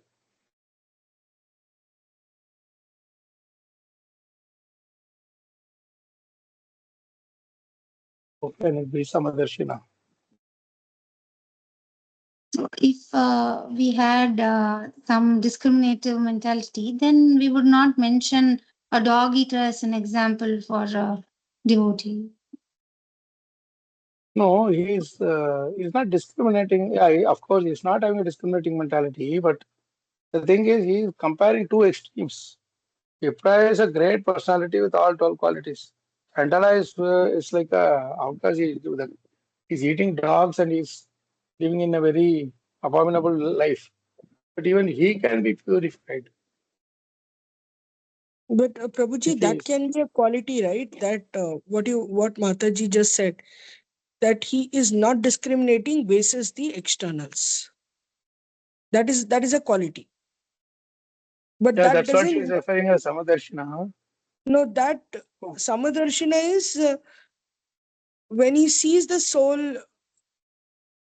Okay, and it be Samadarshana. So if we had some discriminative mentality, then we would not mention a dog eater as an example for a devotee. No, he's not discriminating. Yeah, of course, he's not having a discriminating mentality. But the thing is, he's comparing two extremes. Vipra is a great personality with all 12 qualities. Chandala is like a, how does he do that? He's eating dogs and he's living in a very abominable life. But even he can be purified. But Prabhuji, If he that is. can be a quality, right? That what Mataji just said, that he is not discriminating basis the externals. That is a quality. But Yeah, that that's what doesn't. she's referring as Samadarshana. No, that Samadarshana is when he sees the soul.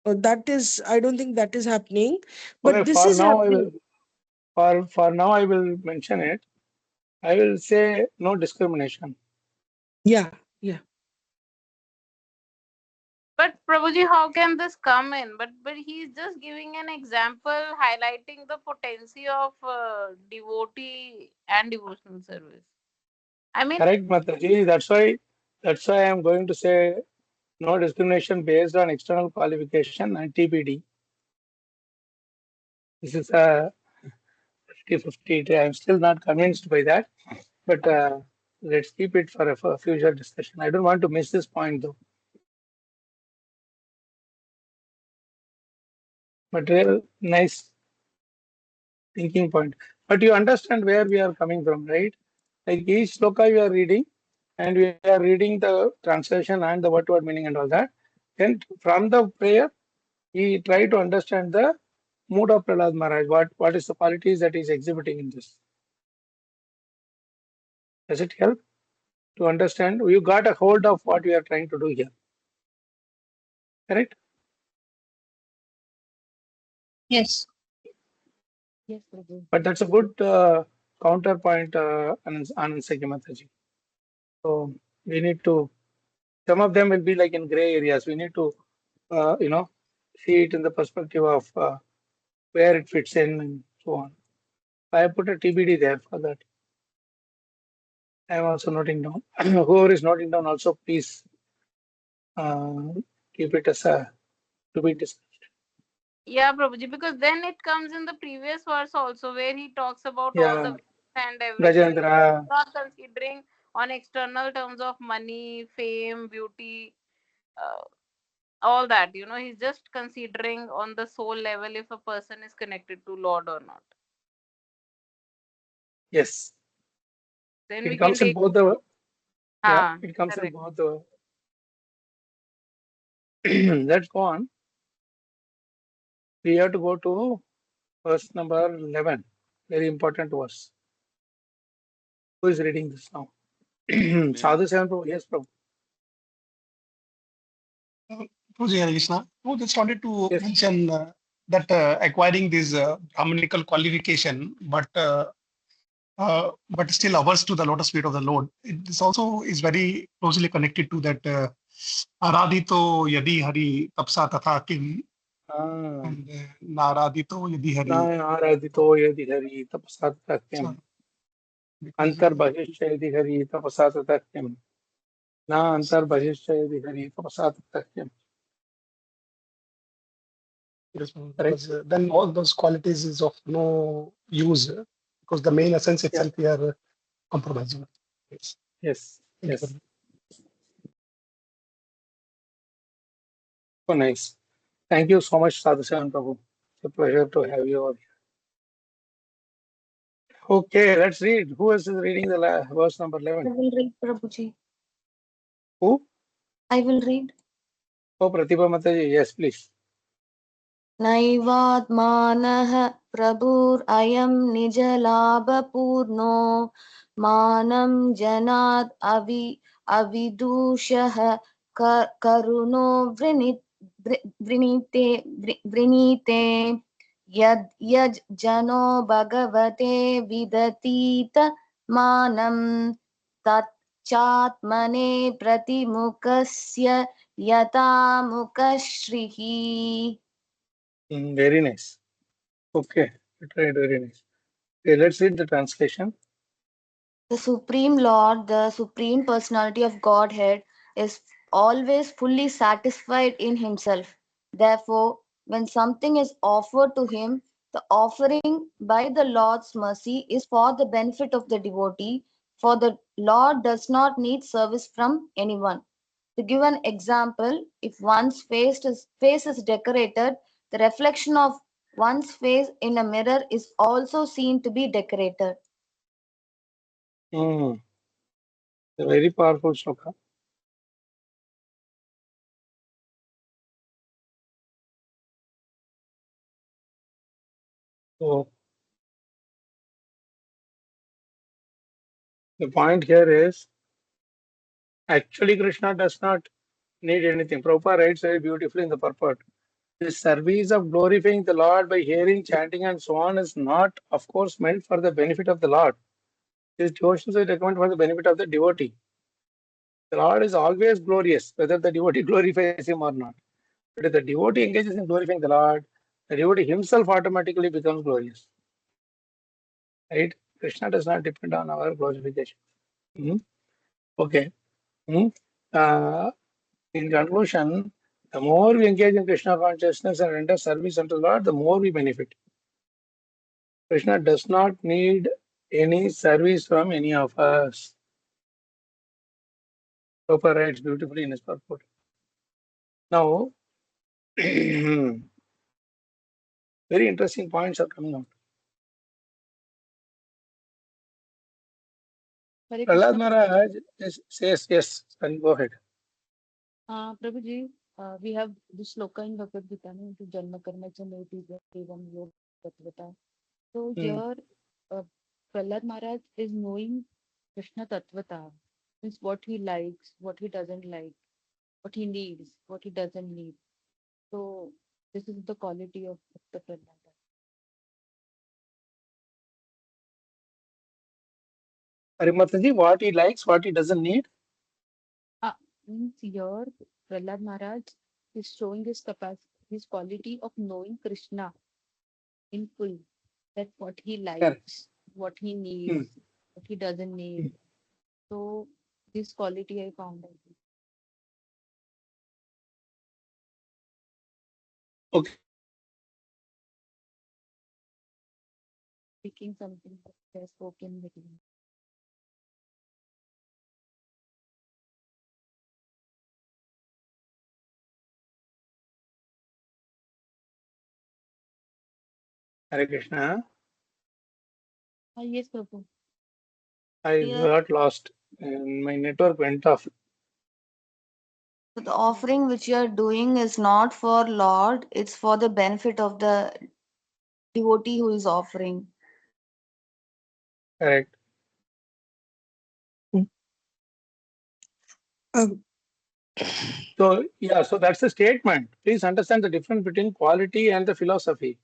That is, I don't think that is happening. But Okay, this for is now I happening. will for now I will mention it. I will say no discrimination. Yeah, yeah. But Prabhuji, how can this come in? But he's just giving an example, highlighting the potency of devotee and devotional service. I mean, Correct, Mataji. That's why I am going to say no discrimination based on external qualification and TPD. This is a 50-50. I'm still not convinced by that, but let's keep it for a future discussion. I don't want to miss this point though. But real nice thinking point. But you understand where we are coming from, right? Like each sloka you are reading, and we are reading the translation and the word-to-word meaning and all that. Then from the prayer, we try to understand the mood of Prahlad Maharaj. What is the qualities that is exhibiting in this? Does it help to understand? You got a hold of what we are trying to do here, correct? Yes. Yes, Prabhu. But that's a good counterpoint, Anand Seki Mataji. So we need to. Some of them will be like in gray areas. We need to, see it in the perspective of where it fits in and so on. I put a TBD there for that. I am also noting down. Whoever is noting down also, please uh, keep it as a to be discussed. yeah, Prabhuji, because then it comes in the previous verse also where he talks about all the Yeah, and everything, Gajendra. not considering on external terms of money, fame, beauty, all that. He's just considering on the soul level if a person is connected to Lord or not. Yes, Then it we can comes in take. both the. Yeah, Ah, it comes in correct. both the. Let's go on. We have to go to verse number 11. Very important verse. Who is reading this now? Sadhu Sevan Prabhu, yes, Prabhu. Prabhuji, Hare Krishna. I just wanted to Yes. mention that acquiring this Brahmanical qualification, but still averse to the lotus feet of the Lord. This also is very closely connected to that Aradito Yadi Hari Tapsa Tatha Kim Ah, and Naradito Yadi Hari. Aradito Yadi Hari Tapasat Takyam. Antar Bahishya Yadi Hari Tapasat Takyam. Na Antar Bahishya Yadi Hari Tapasat Takyam. Because then all those qualities is of no use because the main essence itself we are compromising. Yes. Yes. Thank Yes. you. So nice. Thank you so much, Sadhu Sevan Prabhu. It's a pleasure to have you over here. Okay, let's read. Who is reading the verse number I 11? will read, Prabhuji. Who? I will read. Oh, Pratibha Mataji. Yes, please. नैवात्मानः प्रभुरयं निजलाभपूर्णो मानं जनाद् अविदुषः करुणो वृणीते यद् जनो भगवते विदतीत मानं तच्चात्मने प्रतिमुखस्य यथा मुखश्रीः. Very nice. Okay, very nice. Okay, let's read the translation. The Supreme Lord, the Supreme Personality of Godhead, is always fully satisfied in Himself. Therefore, when something is offered to Him, the offering by the Lord's mercy is for the benefit of the devotee, for the Lord does not need service from anyone. To give an example, if one's face is decorated, the reflection of one's face in a mirror is also seen to be decorated. A very powerful shloka. So, the point here is actually Krishna does not need anything. Prabhupada writes very beautifully in the purport. The service of glorifying the Lord by hearing, chanting, and so on is not, of course, meant for the benefit of the Lord. These devotions are recommended for the benefit of the devotee. The Lord is always glorious, whether the devotee glorifies him or not. But if the devotee engages in glorifying the Lord, the devotee himself automatically becomes glorious. Right? Krishna does not depend on our glorification. Okay. In conclusion, the more we engage in Krishna consciousness and render service unto the Lord, the more we benefit. Krishna does not need any service from any of us. Prabhupada writes beautifully in his purport. Now, very interesting points are coming out. Hare Prahlad Krishna. Maharaj says, yes, sorry, go ahead. Prabhuji, we have this shloka in Bhagavad Gita, into Janma Karma Chaneti Evam Yog Tatvata. So here, Prahlad Maharaj is knowing Krishna Tatvata, means what he likes, what he doesn't like, what he needs, what he doesn't need. So this is the quality of the Prahlad. Harimataji, what he likes, what he doesn't need. Means here Prahlad Maharaj is showing his capacity, his quality of knowing Krishna in full. That what he likes, Correct. what he needs, what he doesn't need. So this quality I found. Okay. Speaking something that has spoken with me. Hare Krishna. Yes, Prabhu. I Here, got lost and my network went off. the offering which you are doing is not for Lord, it's for the benefit of the devotee who is offering. Correct. Um, So, yeah, so that's the statement. Please understand the difference between quality and the philosophy.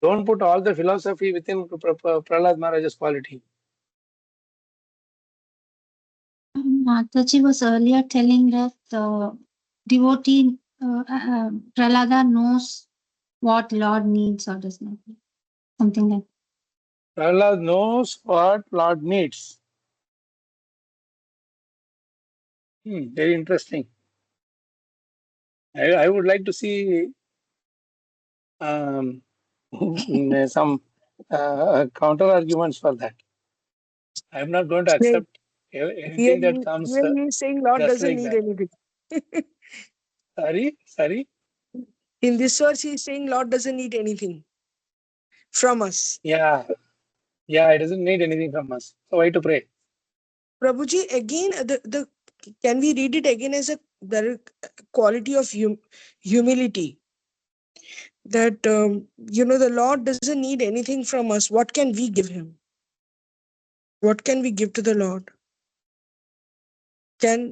Don't put all the philosophy within Prahlad Maharaj's quality. Mataji was earlier telling that the devotee Prahlada knows what Lord needs or does not need. Something like Prahlad knows what Lord needs. Very interesting. I would like to see some counter arguments for that. I'm not going to here, accept anything that comes here he is saying Lord just doesn't like need that. anything. Sorry. In this verse, he is saying Lord doesn't need anything from us. Yeah, it doesn't need anything from us. So why to pray? Prabhuji, again, the can we read it again as the quality of humility? That the Lord doesn't need anything from us. What can we give him? What can we give to the Lord? Can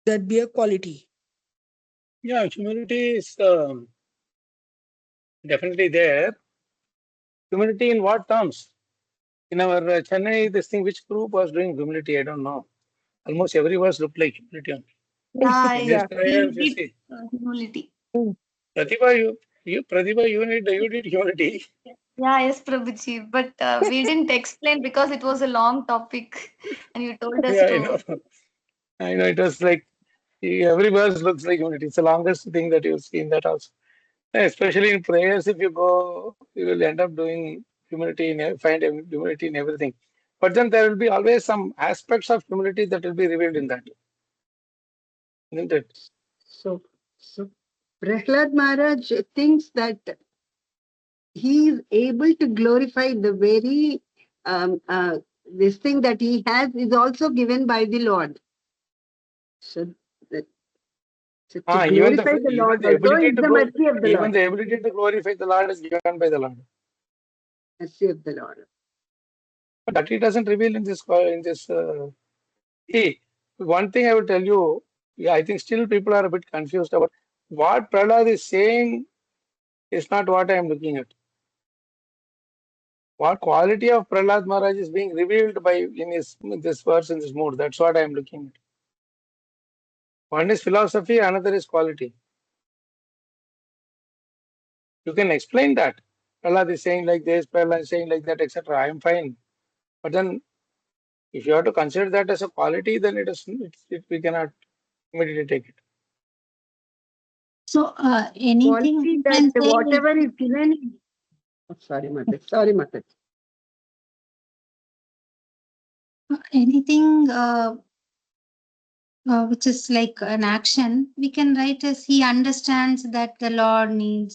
that be a quality? Yeah, humility is definitely there. Humility in what terms? In our Chennai, this thing, which group was doing humility? I don't know. Almost every verse looked like humility only. Yeah, In this Yeah. prayer, we you did see, humility. Pratibha, you need humility. Yeah, yes, Prabhuji. But we didn't explain because it was a long topic, and you told us Yeah, I know. to. I know it was like every verse looks like humility. It's the longest thing that you've seen that also. Especially in prayers, if you go, you will end up doing humility find humility in everything. But then there will be always some aspects of humility that will be revealed in that, isn't it? So Prahlad Maharaj thinks that he is able to glorify the very this thing that he has is also given by the Lord. So, that, so to glorify the Lord also is the mercy of the even Lord. the ability to glorify the Lord is given by the Lord. Mercy of the Lord. But that he doesn't reveal in this. See, one thing I will tell you. Yeah, I think still people are a bit confused about what Prahlad is saying is not what I am looking at. What quality of Prahlad Maharaj is being revealed by in this verse, in this mood. That's what I am looking at. One is philosophy, another is quality. You can explain that. Prahlad is saying like this, Prahlad is saying like that, etc. I am fine. But then if you have to consider that as a quality, then we cannot immediately take it. so. Anything Quality you that can say is whatever is given. Oh, sorry, Mother. Sorry, Mother. anything which is like an action. We can write as he understands that the Lord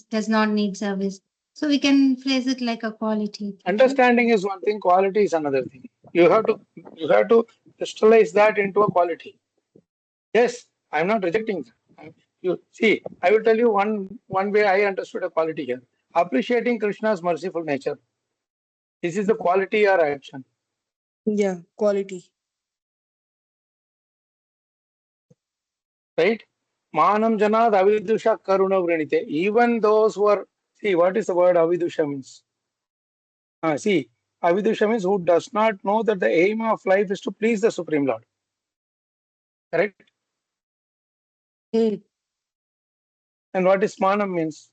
does not need service. So we can phrase it like a quality. Understanding is one thing, quality is another thing. You have to crystallize that into a quality. Yes, I'm not rejecting that. You see, I will tell you one way I understood a quality here. Appreciating Krishna's merciful nature. This is the quality or action, Yeah, quality. right? Manam janad avidusha karuna vrinite. Even those who are, see, what is the word avidusha means? See, avidusha means who does not know that the aim of life is to please the Supreme Lord. Correct? Hmm. And what is manam means?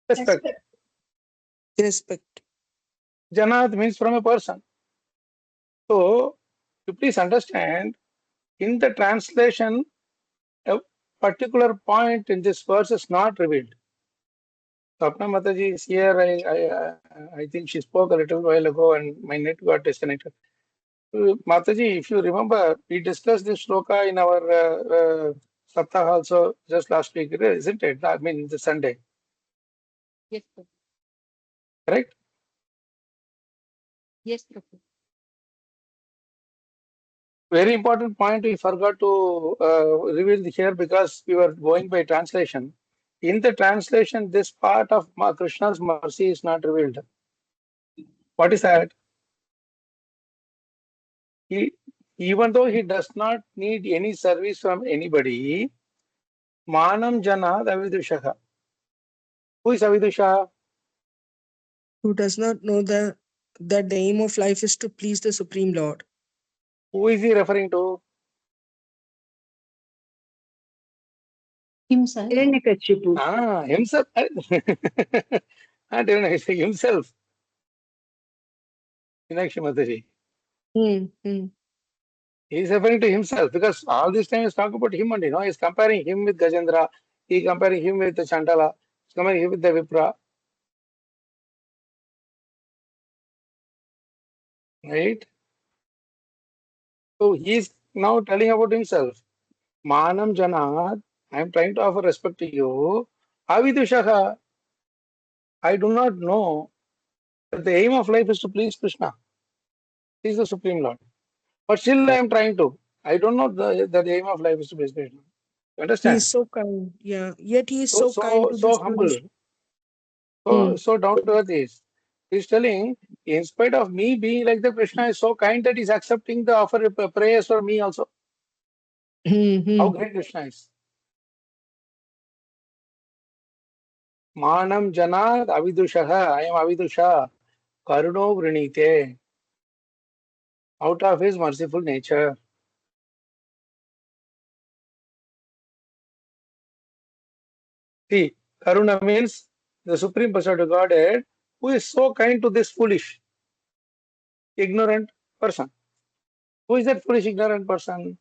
Respect. Respect. Janad means from a person. So, you please understand, in the translation, a particular point in this verse is not revealed. Sapna Mataji is here. I think she spoke a little while ago and my net got disconnected. Mataji, if you remember, we discussed this shloka in our Saptah also just last week, isn't it? I mean, the Sunday, Yes, Prabhu. correct? Yes, Prabhu. Very important point we forgot to reveal here because we were going by translation. In the translation, this part of Krishna's mercy is not revealed. What is that? even though he does not need any service from anybody, Manam Jana Avidushaha. Who is Avidusha? Who does not know that the aim of life is to please the Supreme Lord. Who is he referring to? Himself. Hiranyakashipu. Himself. Not even I say himself. Meenakshi Mataji. He is referring to himself because all this time is talking about him only. He's comparing him with Gajendra. He comparing him with the Chandala. He's comparing him with the Vipra. Right? So he is now telling about himself. Manam Janat, I am trying to offer respect to you. Avidushaha, I do not know that the aim of life is to please Krishna. He is the Supreme Lord. But still I am trying to. I don't know that the aim of life is to please Krishna. You He understand? is so kind. Yeah. Yet he is so kind to So this humble. foolish. So down to earth is. He's telling, in spite of me being like the Krishna is so kind that he's accepting the offer of prayers for me also. How great Krishna is. Manam Janad Avidushaha. I am Avidusha. Karuno Vrinite. Out of his merciful nature. See, Karuna means the Supreme Personality of Godhead who is so kind to this foolish, ignorant person. Who is that foolish, ignorant person?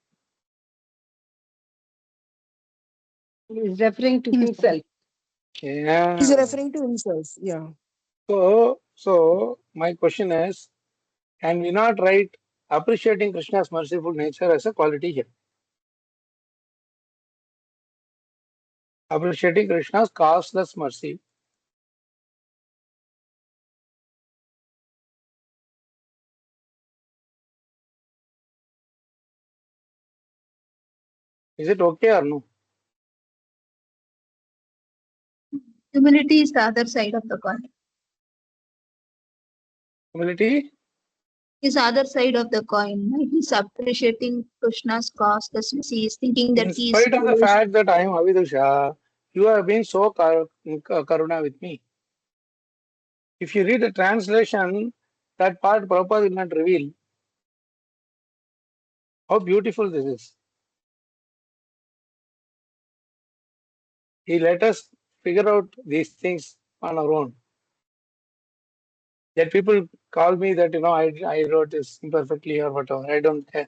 He is referring to himself. Yeah. He's referring to himself. Yeah. So my question is, can we not write appreciating Krishna's merciful nature as a quality here? Appreciating Krishna's causeless mercy. Is it okay or no? Humility is the other side of the coin. Humility? Is the other side of the coin. He's appreciating Krishna's cause. He is thinking that In he is spite of the foolish. fact that I am Avidusha, you have been so karuna with me. If you read the translation, that part Prabhupada will not reveal. How beautiful this is. He let us figure out these things on our own. That people call me that, I wrote this imperfectly or whatever. I don't care.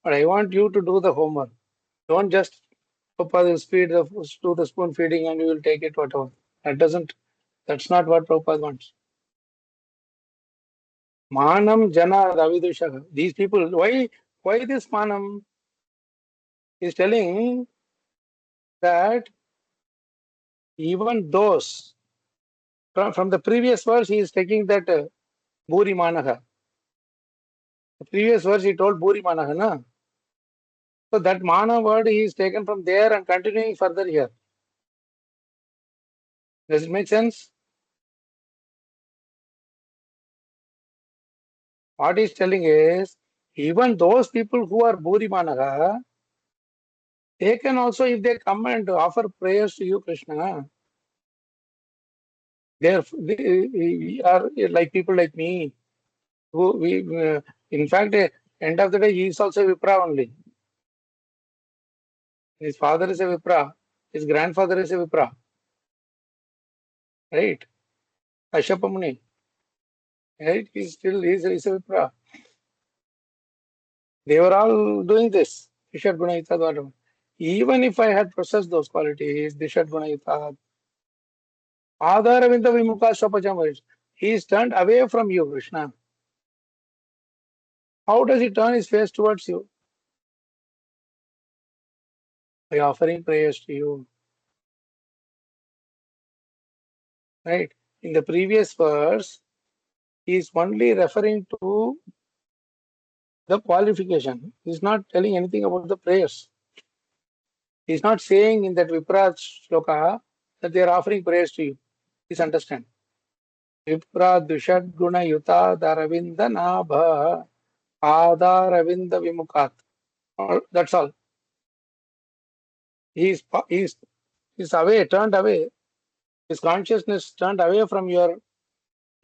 But I want you to do the homework. Don't just Prabhupada will do the spoon feeding and you will take it, whatever. That's not what Prabhupada wants. Manam Jana Ravidusha. These people, why this Manam? He's telling that even those from the previous verse, he is taking that Bhuri Manaha. The previous verse he told Bhuri Manaha, na? So that Mana word he is taken from there and continuing further here. Does it make sense? What he's telling is, even those people who are Bhuri Manaha, they can also, if they come and offer prayers to you, Krishna, we are like people like me, who in fact, end of the day, he is also Vipra only. His father is a Vipra. His grandfather is a Vipra. Right? Kashyapa Muni. Right? He's a Vipra. They were all doing this. Dishat Guna Yutad. Even if I had possessed those qualities, Dishat Guna Yutad, Adharavinda Vimukha Swapacham, he is turned away from you, Krishna. How does he turn his face towards you? By offering prayers to you. Right? In the previous verse, he is only referring to the qualification. He is not telling anything about the prayers. He is not saying in that Vipra shloka that they are offering prayers to you. Please understand. Vipra Dushad Guna Yuta Daravinda Nabha. Padaravinda Vimukat. That's all. He's away, turned away. His consciousness turned away from your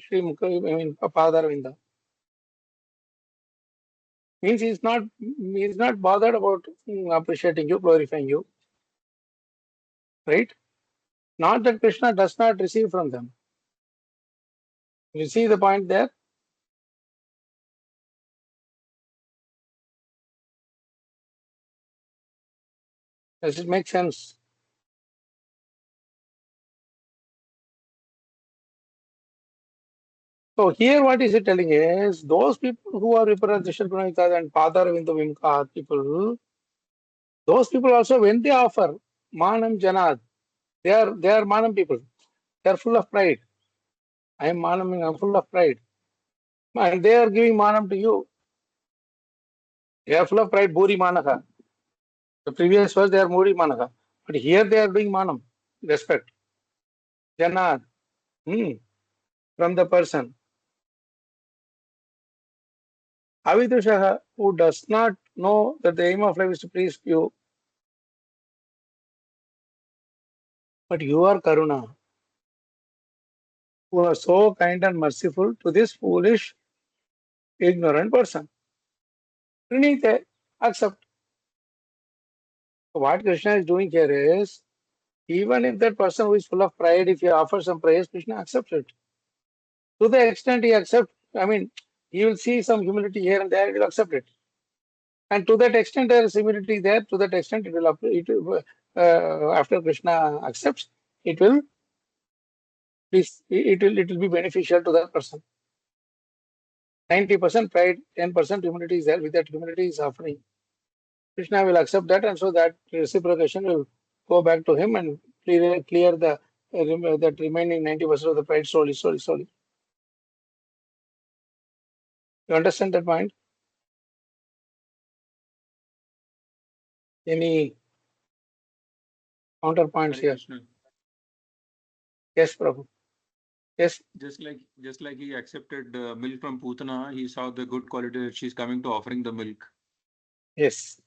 Sri Mukha, I mean Padaravinda. Means he's not bothered about appreciating you, glorifying you. Right? Not that Krishna does not receive from them. You see the point there? Does it make sense? So here what is it telling is those people who are Vipratisha Pranita and Padaravinda Vimka people, those people also when they offer Manam Janad, they are Manam people. They are full of pride. I am Manam, I'm full of pride. And they are giving Manam to you. They are full of pride, Buri Manaka. The previous verse they are Muri Manaka. But here they are doing Manam, respect. Janad, from the person. Avidushaha, who does not know that the aim of life is to please you, but you are Karuna, who are so kind and merciful to this foolish, ignorant person. Pranite, accept. So what Krishna is doing here is, even if that person who is full of pride, if he offers some praise, Krishna accepts it. To the extent he accepts, I mean, he will see some humility here and there, he will accept it. And to that extent there is humility there, to that extent after Krishna accepts, it will be beneficial to that person. 90% pride, 10% humility is there. With that humility is offering. Krishna will accept that, and so that reciprocation will go back to him and clear the that remaining 90% of the pride slowly. You understand that point? Any counterpoints here? Krishna. Yes, Prabhu. Yes. Just like he accepted milk from Putana, he saw the good quality that she's coming to offering the milk. Yes.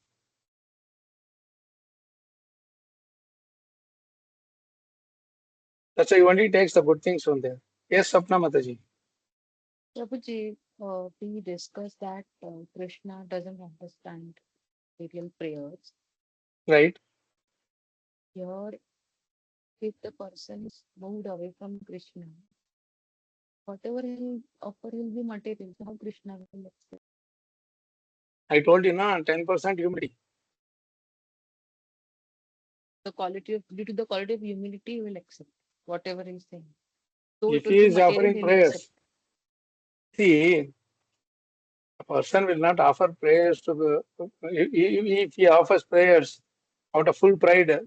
That's why he only takes the good things from there. Yes, Sapna Mataji. Prabhuji, we discussed that Krishna doesn't understand material prayers. Right. Here, if the person is moved away from Krishna, whatever he'll offer will be material. So how Krishna will accept? I told you, na, 10% humility. Due to the quality of humility, he will accept whatever he's saying. So If it will he be is material, offering he'll prayers, accept. see, a person will not offer prayers to the. If he offers prayers out of full pride,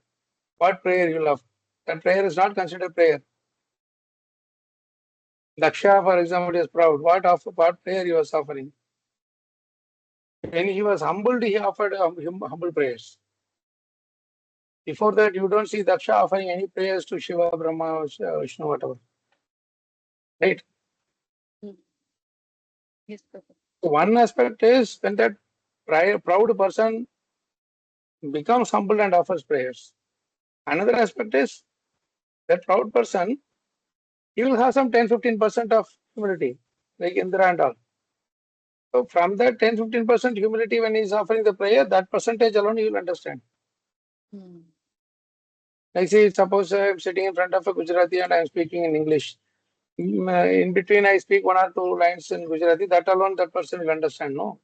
what prayer you will offer? That prayer is not considered prayer. Daksha, for example, is proud. What prayer he was offering? When he was humbled, he offered humble prayers. Before that, you don't see Daksha offering any prayers to Shiva, Brahma, Vishnu, whatever. Right? Yes, Prabhu. One aspect is when that proud person becomes humble and offers prayers. Another aspect is that proud person, he will have some 10-15% of humility, like Indra and all. So from that 10-15% humility, when he is offering the prayer, that percentage alone you will understand. Like see, suppose I am sitting in front of a Gujarati and I am speaking in English. In between, I speak one or two lines in Gujarati. That alone, that person will understand. No.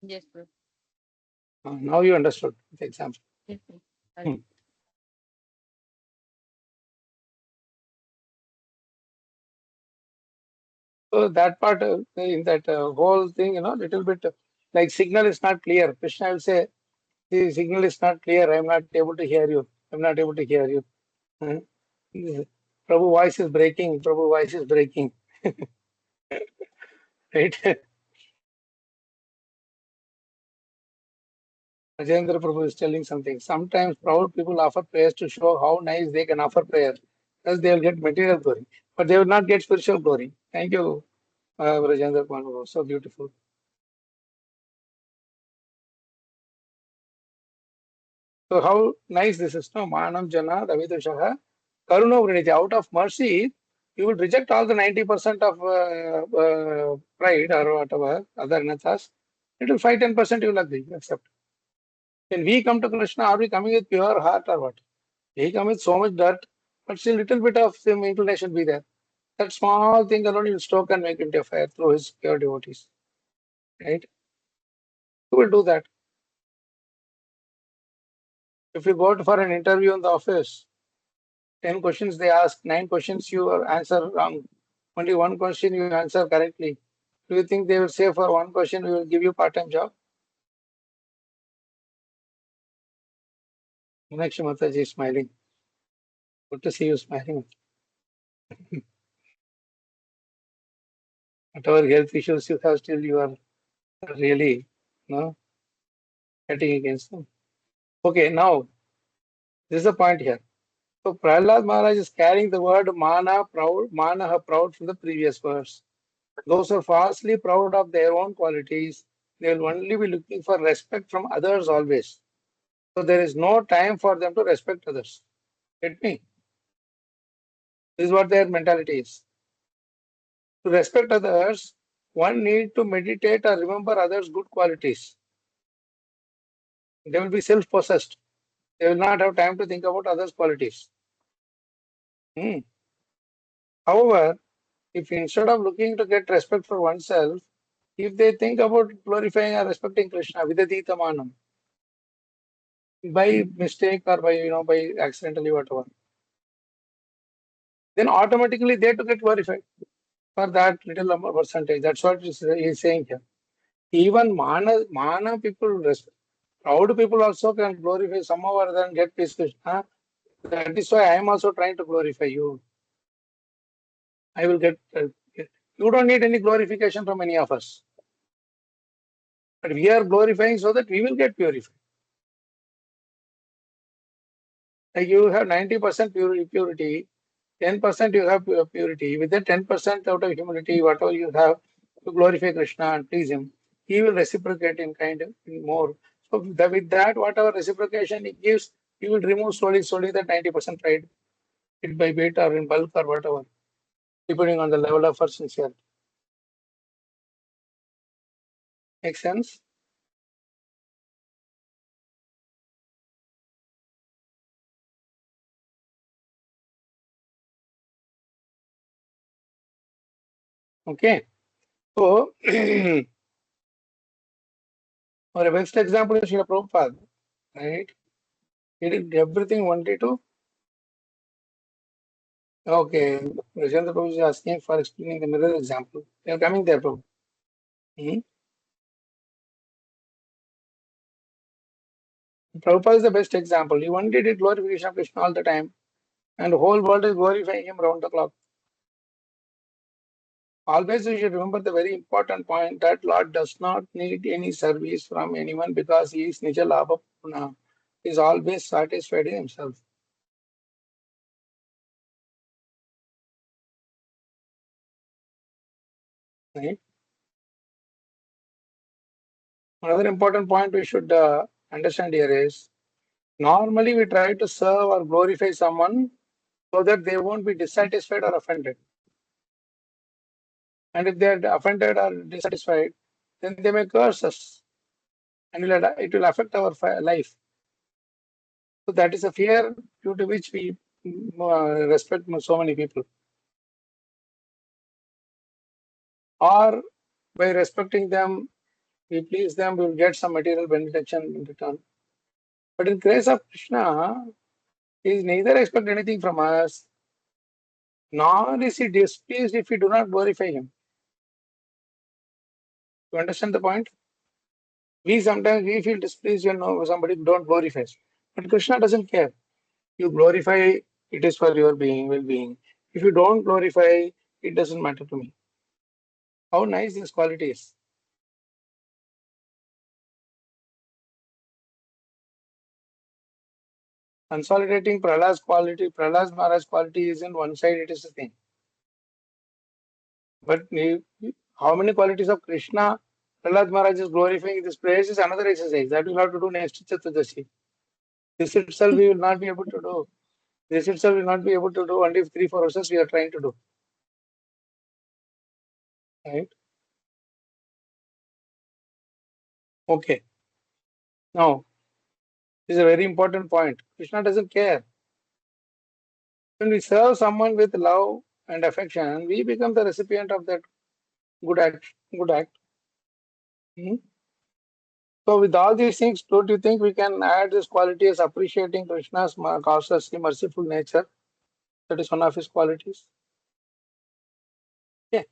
Yes, Prabhu. Now you understood the example. Yes, Prabhu. So that part in that whole thing, little bit like signal is not clear. Krishna will say, the signal is not clear. I am not able to hear you. I am not able to hear you. Prabhu voice is breaking. Prabhu voice is breaking. Right? Rajendra Prabhu is telling something. Sometimes proud people offer prayers to show how nice they can offer prayer. Thus they will get material glory. But they will not get spiritual glory. Thank you, Rajendra Prabhu. So beautiful. So how nice this is, no? Manam jana ravidushaha karuno vriniti. Out of mercy, you will reject all the 90% of pride or whatever, other natas. It will 5-10% you will agree, accept. When we come to Krishna, are we coming with pure heart or what? We come with so much dirt, but still little bit of some inclination be there. That small thing alone will stoke and make into a fire through his pure devotees. Right? Who will do that? If you go for an interview in the office, 10 questions they ask, 9 questions you answer wrong. Only one question you answer correctly. Do you think they will say for one question we will give you part-time job? Meenakshi Mataji is smiling. Good to see you smiling. Whatever health issues you have, still you are really fighting against them. Okay, now this is the point here. So Prahlad Maharaj is carrying the word manaha proud from the previous verse. Those who are falsely proud of their own qualities, they will only be looking for respect from others always. So there is no time for them to respect others. Get me? This is what their mentality is. To respect others, one need to meditate or remember others' good qualities. They will be self-possessed. They will not have time to think about others' qualities. However, if instead of looking to get respect for oneself, if they think about glorifying or respecting Krishna, vidadita manam, by mistake or by accidentally whatever, then automatically they to get glorified for that little number percentage. That's what he's saying here. Even mana people, proud people also can glorify somehow other than get peace Krishna. That is why I am also trying to glorify you. I will get. You don't need any glorification from any of us. But we are glorifying so that we will get purified. Like you have 90% purity, 10% you have purity. With that 10% out of humility, whatever you have to glorify Krishna and please him, he will reciprocate in kind of more. So with that, whatever reciprocation he gives, he will remove slowly that 90% pride, bit by bit or in bulk or whatever, depending on the level of our sincerity. Make sense? Okay. So, for a best example is Srila Prabhupada, right? He did everything wanted to. Okay, Rajendra Prabhu is asking for explaining the mirror example. They are coming there, Prabhu. Prabhupada is the best example. He wanted to glorification of Krishna all the time, and the whole world is glorifying him round the clock. Always we should remember the very important point that Lord does not need any service from anyone because he is Nija Labha Puna. He is always satisfied in himself. Right? Another important point we should understand here is normally we try to serve or glorify someone so that they won't be dissatisfied or offended. And if they are offended or dissatisfied, then they may curse us and it will affect our life. So that is a fear due to which we respect so many people. Or by respecting them, we please them, we will get some material benediction in return. But in case of Krishna, he is neither expect anything from us, nor is he displeased if we do not glorify him. You understand the point? We sometimes we feel displeased when somebody don't glorify us. But Krishna doesn't care. You glorify, it is for your well-being. If you don't glorify, it doesn't matter to me. How nice this quality is. Consolidating Prahlad's quality, Prahlad Maharaj's quality is in one side, it is a thing. But how many qualities of Krishna Prahlad Maharaj is glorifying this praise is another exercise that we'll have to do next Chaturdasi. This itself we will not be able to do. This itself will not be able to do only if 3-4 verses we are trying to do. Right? Okay. Now, this is a very important point. Krishna doesn't care. When we serve someone with love and affection, we become the recipient of that good act. Good act. Hmm? So, with all these things, don't you think we can add this quality as appreciating Krishna's causelessly merciful nature? That is one of his qualities. Okay.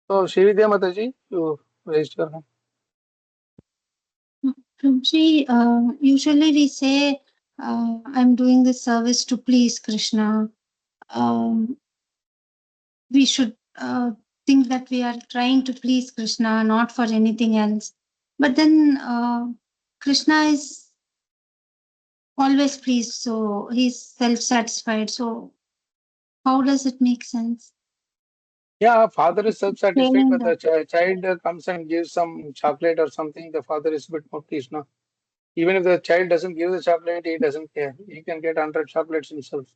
So, Shrividya Mataji, you raised your hand. Prabhuji, usually we say, I'm doing this service to please Krishna. We should think that we are trying to please Krishna, not for anything else. But then Krishna is always pleased, so he's self-satisfied. So how does it make sense? Yeah, father is self-satisfied Saying when the that. child comes and gives some chocolate or something. The father is a bit more pleased, no? Even if the child doesn't give the chocolate, he doesn't care. He can get 100 chocolates himself.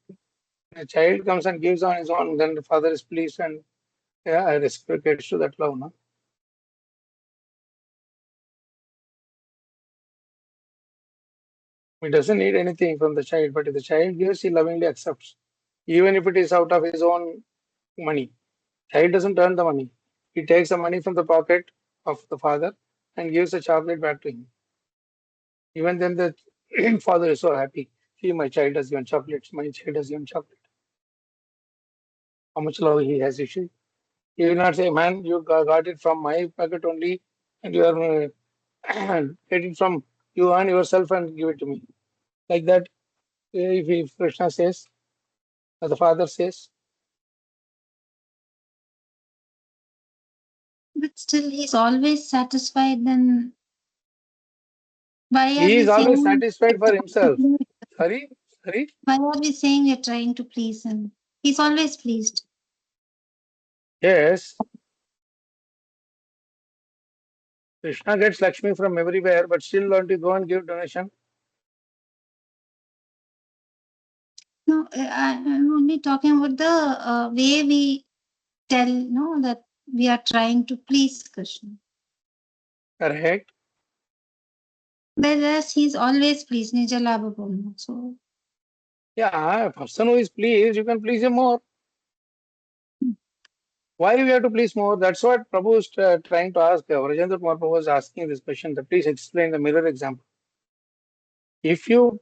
When a child comes and gives on his own, then the father is pleased and reciprocates to that love, no? He doesn't need anything from the child, but if the child gives, he lovingly accepts, even if it is out of his own money. Child doesn't earn the money. He takes the money from the pocket of the father and gives the chocolate back to him. Even then, the father is so happy. See, my child has given chocolates. My child has given chocolate. How much love he has. He will not say, man, you got it from my pocket only, and you are get it from you earn yourself and give it to me. Like that, if Krishna says, or the father says, But still, he's always satisfied. Then why are he we is always saying? satisfied for himself. Sorry, sorry. Why are we saying we're trying to please him? He's always pleased. Yes, Krishna gets Lakshmi from everywhere, but still want to go and give donation. No, I'm only talking about the way we tell, no, that we are trying to please Krishna. Correct. Whereas he's always pleased, Nija Labha Bhuvna. So Yeah, a person who is pleased, you can please him more. Why we have to please more? That's what Prabhu is trying to ask. Rajendra Kumar Prabhu was asking this question. That please explain the mirror example. If you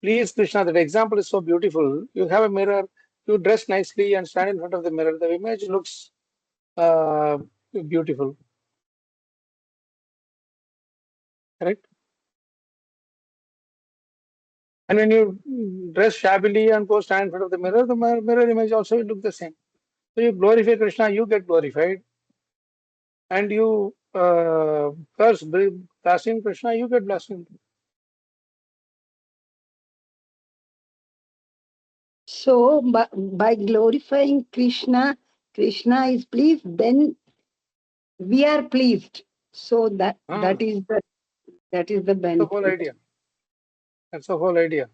please Krishna, that example is so beautiful. You have a mirror, you dress nicely and stand in front of the mirror. The image looks beautiful. Correct? And when you dress shabbily and go stand in front of the mirror image also will look the same. So you glorify Krishna, you get glorified. And you curse, blaspheme Krishna, you get blasphemed. So by glorifying Krishna, Krishna is pleased, then we are pleased. So that Ah, that is the that's the whole benefit. idea. That's the whole idea.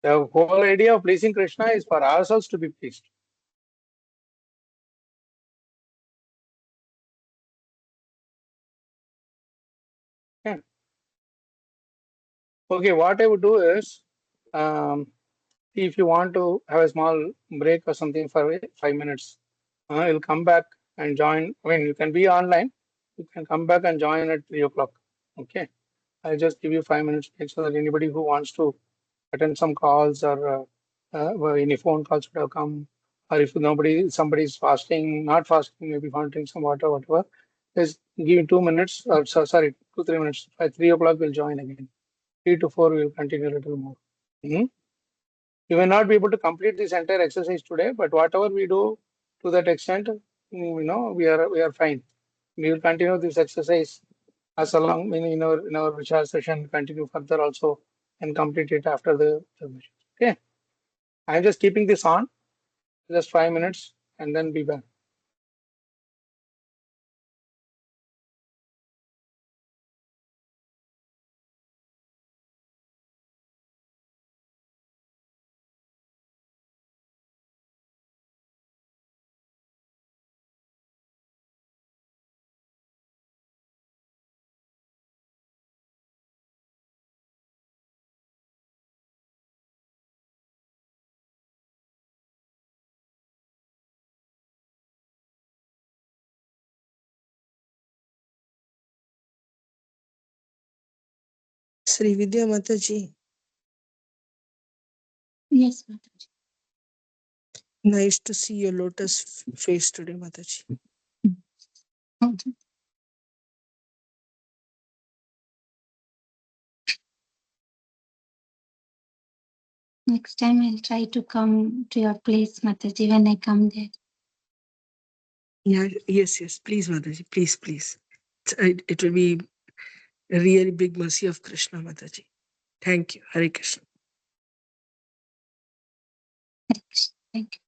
The whole idea of pleasing Krishna is for ourselves to be pleased. Yeah. Okay, what I would do is, if you want to have a small break or something for 5 minutes, you'll come back and join. I mean, you can be online. You can come back and join at 3 o'clock. Okay. I'll just give you 5 minutes break so that anybody who wants to attend some calls or any phone calls would have come, or if somebody is fasting, not fasting, maybe want to drink some water, whatever. Just give me 2 minutes, or sorry, 2-3 minutes. By 3 o'clock, we'll join again. 3 to 4, we'll continue a little more. Mhm. We may not be able to complete this entire exercise today, but whatever we do to that extent, we are fine. We will continue this exercise as along in our Vichar session, continue further also and complete it after the mission. Okay. I'm just keeping this on just 5 minutes and then be back. Sri Vidya Mataji, Yes, Mataji. nice to see your lotus face today, Mataji. Next time I'll try to come to your place, Mataji, when I come there. Yeah, yes, please, Mataji, please. It will be a really big mercy of Krishna, Mataji. Thank you. Hare Krishna. Thank you.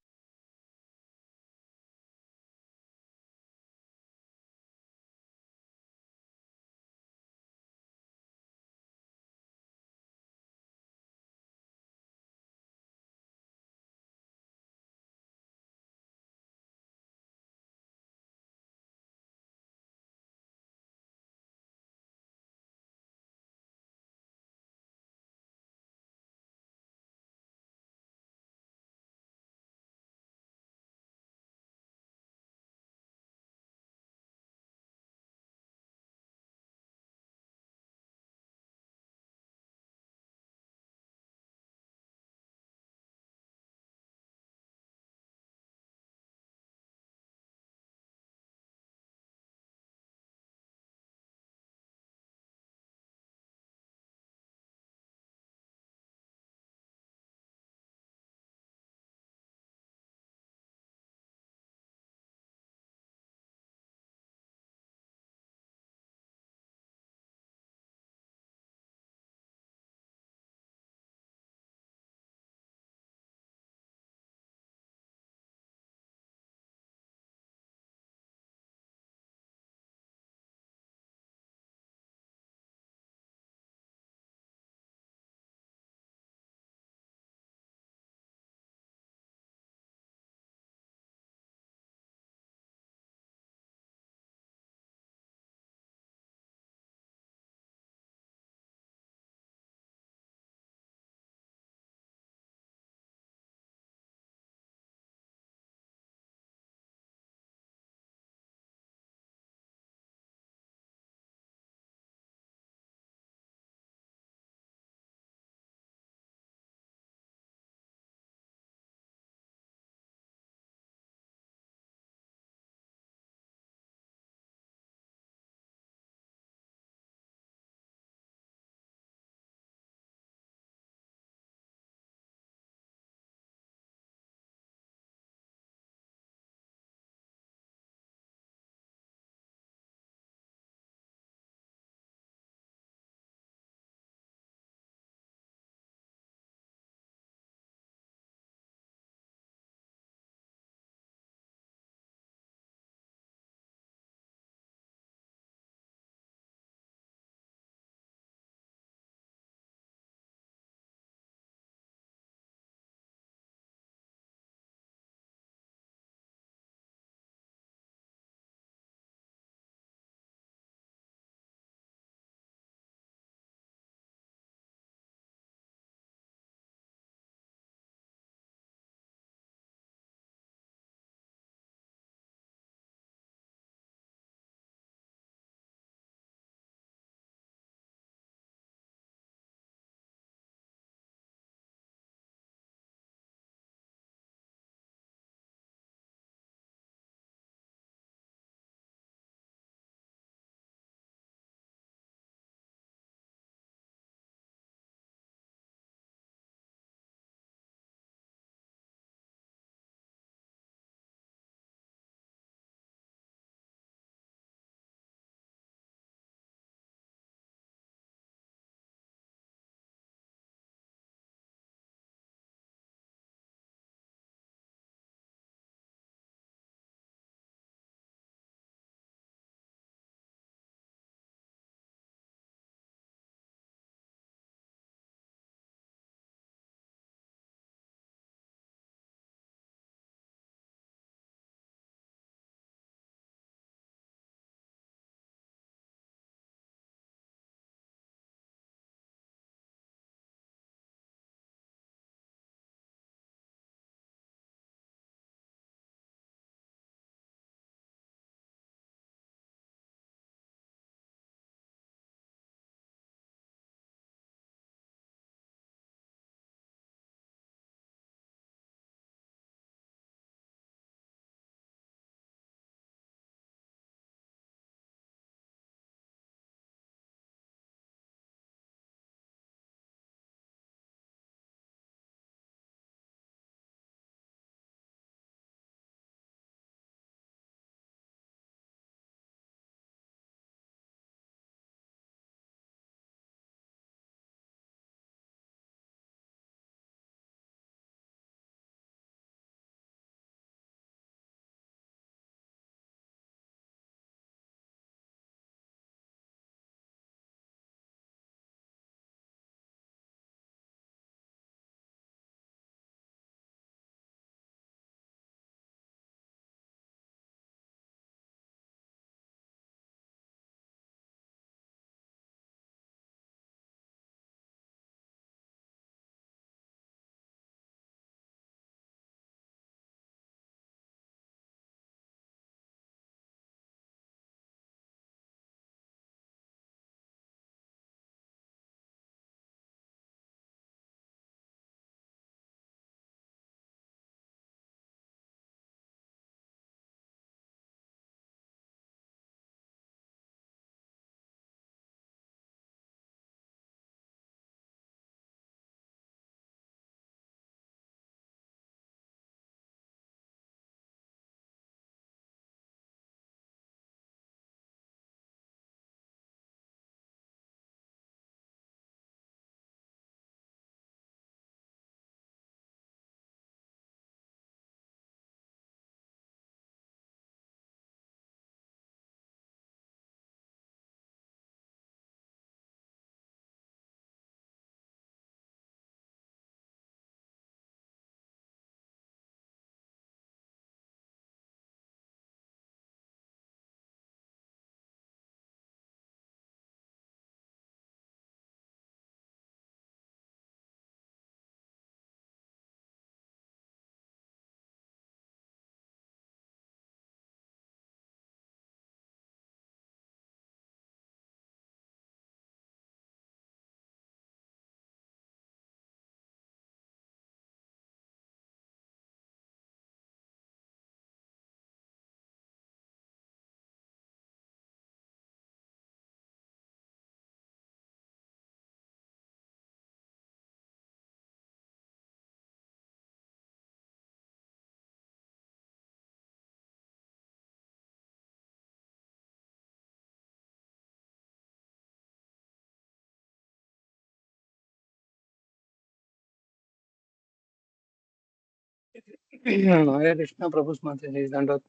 Hare Krishna, Prabhu's Mataji is Dandavat.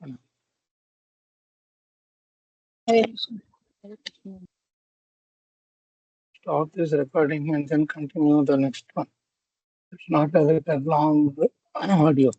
Hare Krishna. Stop this recording and then continue the next one. It's not a long audio.